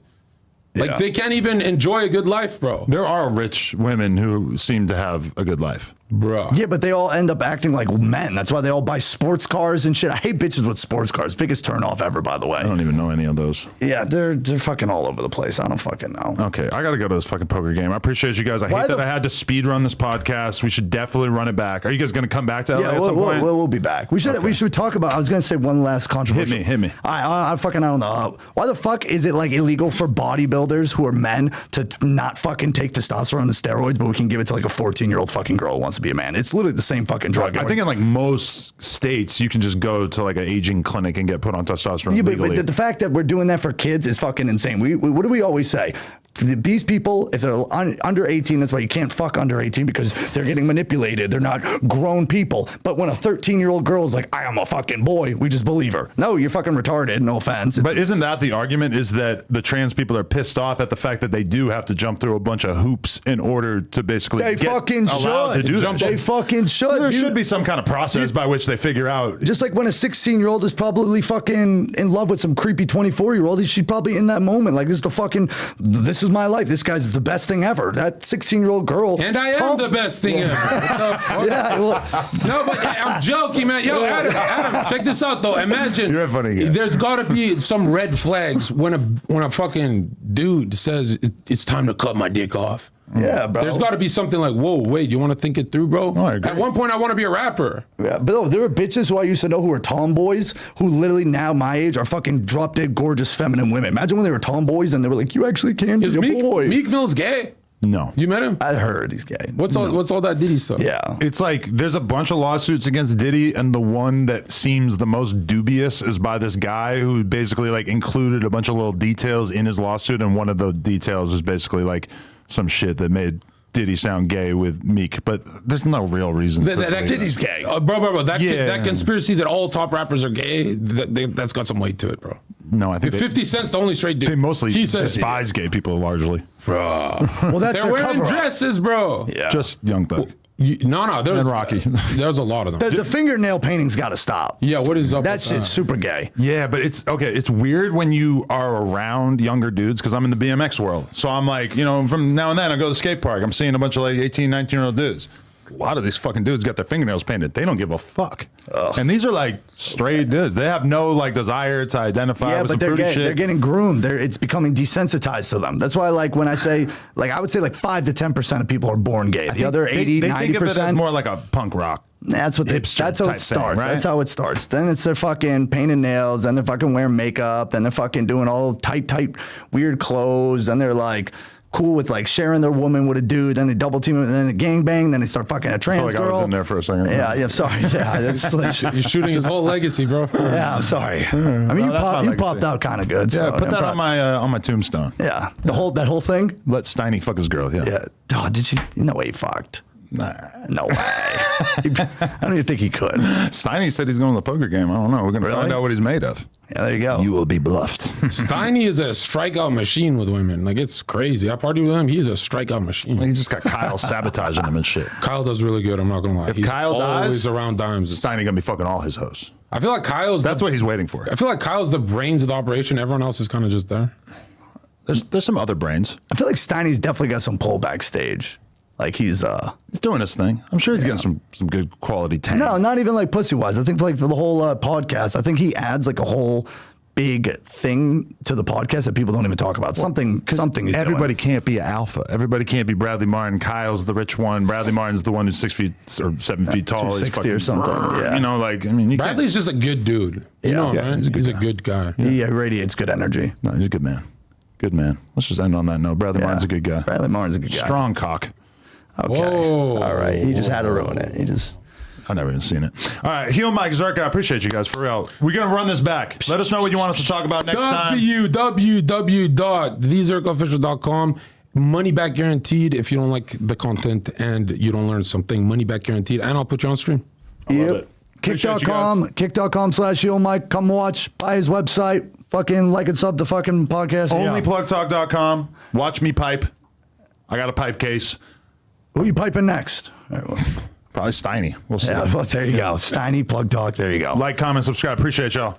Like, they can't even enjoy a good life, bro. There are rich women who seem to have a good life. Bro. Yeah, but they all end up acting like men. That's why they all buy sports cars and shit. I hate bitches with sports cars. Biggest turn off ever, by the way. I don't even know any of those. Yeah, they're fucking all over the place. I don't fucking know. Okay, I got to go to this fucking poker game. I appreciate you guys. I hate that I had to speed run this podcast. We should definitely run it back. Are you guys going to come back to LA at some point? We'll be back. We should talk about. I was going to say one last controversy. Hit me. I fucking don't know. Why the fuck is it like illegal for bodybuilders who are men to not fucking take testosterone and steroids, but we can give it to like a 14-year-old fucking girl who wants to be a man? It's literally the same fucking drug. I think in like most states, you can just go to like an aging clinic and get put on testosterone legally. But the fact that we're doing that for kids is fucking insane. What do we always say? These people, if they're under 18, that's why you can't fuck under 18 because they're getting manipulated. They're not grown people. But when a 13-year-old girl is like, I am a fucking boy, we just believe her. No, you're fucking retarded. No offense. But isn't that the argument, is that the trans people are pissed off at the fact that they do have to jump through a bunch of hoops in order to basically They fucking allowed should. to do that They shit? fucking should. There should be some kind of process by which they figure out. Just like when a 16-year-old is probably fucking in love with some creepy 24-year-old, she's probably in that moment. Like, this is my life. This guy's the best thing ever. That 16-year-old girl. And I am the best thing ever. What the fuck? Yeah, well, No, but I'm joking, man. Yo, Adam, check this out though. Imagine You're a funny guy. there's got to be some red flags when a fucking dude says it's time to cut my dick off. yeah, bro. There's got to be something like, whoa, wait, you want to think it through, bro? I agree. At one point, I want to be a rapper. Yeah, but there were bitches who I used to know who were tomboys who literally now my age are fucking drop dead gorgeous feminine women. Imagine when they were tomboys and they were like, you actually can be Is a Meek, boy. Meek Mill's gay? No. You met him? I heard he's gay. What's all that Diddy stuff? Yeah. It's like there's a bunch of lawsuits against Diddy, and the one that seems the most dubious is by this guy who basically like included a bunch of little details in his lawsuit, and one of the details is basically like some shit that made Diddy sound gay with Meek, but there's no real reason. That Diddy's gay. Bro. That Yeah. that conspiracy that all top rappers are gay, that's got some weight to it, bro. No, I think If 50 Cent's the only straight dude. they mostly he says, despise gay people largely. bro. Well, that's They're their wearing cover-up. dresses, bro. Yeah. Just Young Thug. No, there's And Rocky. There's a lot of them. The fingernail painting's got to stop. Yeah, what is up? That with shit's super gay. Yeah, but it's okay. It's weird when you are around younger dudes because I'm in the BMX world. So I'm like, from now and then I go to the skate park. I'm seeing a bunch of like 18, 19-year-old dudes. A lot of these fucking dudes got their fingernails painted. They don't give a fuck. And these are like straight dudes. They have no like desire to identify Yeah, with but some fruity shit. they're getting groomed. It's becoming desensitized to them. That's why, like, when I say, like, I would say like 5 to 10% of people are born gay. The other 80, they think of it as 90%. more like a punk rock. That's what hipster that's how type it starts. thing, right? That's how it starts. Then it's their fucking painting nails. Then they're fucking wearing makeup. Then they're fucking doing all tight, weird clothes. Then they're like cool with like sharing their woman with a dude. Then they double team it. And then they gangbang. Then they start fucking a trans I girl. I was in there for a second. Yeah, I'm sorry. Yeah, that's like, You're shooting his whole legacy, bro. yeah, I'm sorry. I mean, No, that's my you legacy. popped out kind of good. Yeah, so put I'm that proud. on my tombstone. Yeah, that whole thing. Let Steiny fuck his girl. Yeah. Yeah. Oh, did she? No way, he fucked. Nah. No way. I don't even think he could. Steiny said he's going to the poker game. I don't know. We're going to Really? find out what he's made of. Yeah, there you go. will be bluffed. Steiny is a strikeout machine with women. Like, it's crazy. I party with him. He's a strikeout machine. He just got Kyle sabotaging him and shit. Kyle does really good. I'm not gonna lie. If He's Kyle always dies, around dimes. Steiny going to be fucking all his hosts. I feel like That's what he's waiting for. I feel like Kyle's the brains of the operation. Everyone else is kind of just there. There's some other brains. I feel like Steiny's definitely got some pull backstage. Like he's He's doing his thing. I'm sure he's getting some good quality tank. no, not even like pussy wise. I think like for the whole podcast, I think he adds like a whole big thing to the podcast that people don't even talk about. Something he's Everybody doing. can't be an alpha. Everybody can't be Bradley Martin. Kyle's the rich one. Bradley Martin's the one who's 6 feet or 7 feet tall. He's 260 or fucking- something. Yeah. You Bradley's just a good dude. You know, Yeah, right? he's a good He's guy. a good guy. He radiates good energy. No, he's a good man. Good man. Let's just end on that note. Bradley Martin's a good guy. Bradley Martin's a good guy. Strong cock. Okay. Whoa. All right. He just had to ruin it. He just. I've never even seen it. All right, Heel Mike, Zherka, I appreciate you guys for real. We're gonna run this back. Let us know what you want us to talk about next time. www.thezerkaofficial.com. Money back guaranteed if you don't like the content and you don't learn something. Money back guaranteed, and I'll put you on stream. I love it. Appreciate you guys. Kick.com/Heel Mike. Come watch. Buy his website. Fucking like and sub the fucking podcast. Onlyplugtalk.com. Watch me pipe. I got a pipe case. Who you piping next? All right, well, Probably Steiny. We'll see. yeah, well, there you go. Steiny Plug Talk. There you go. Like, comment, subscribe. Appreciate y'all.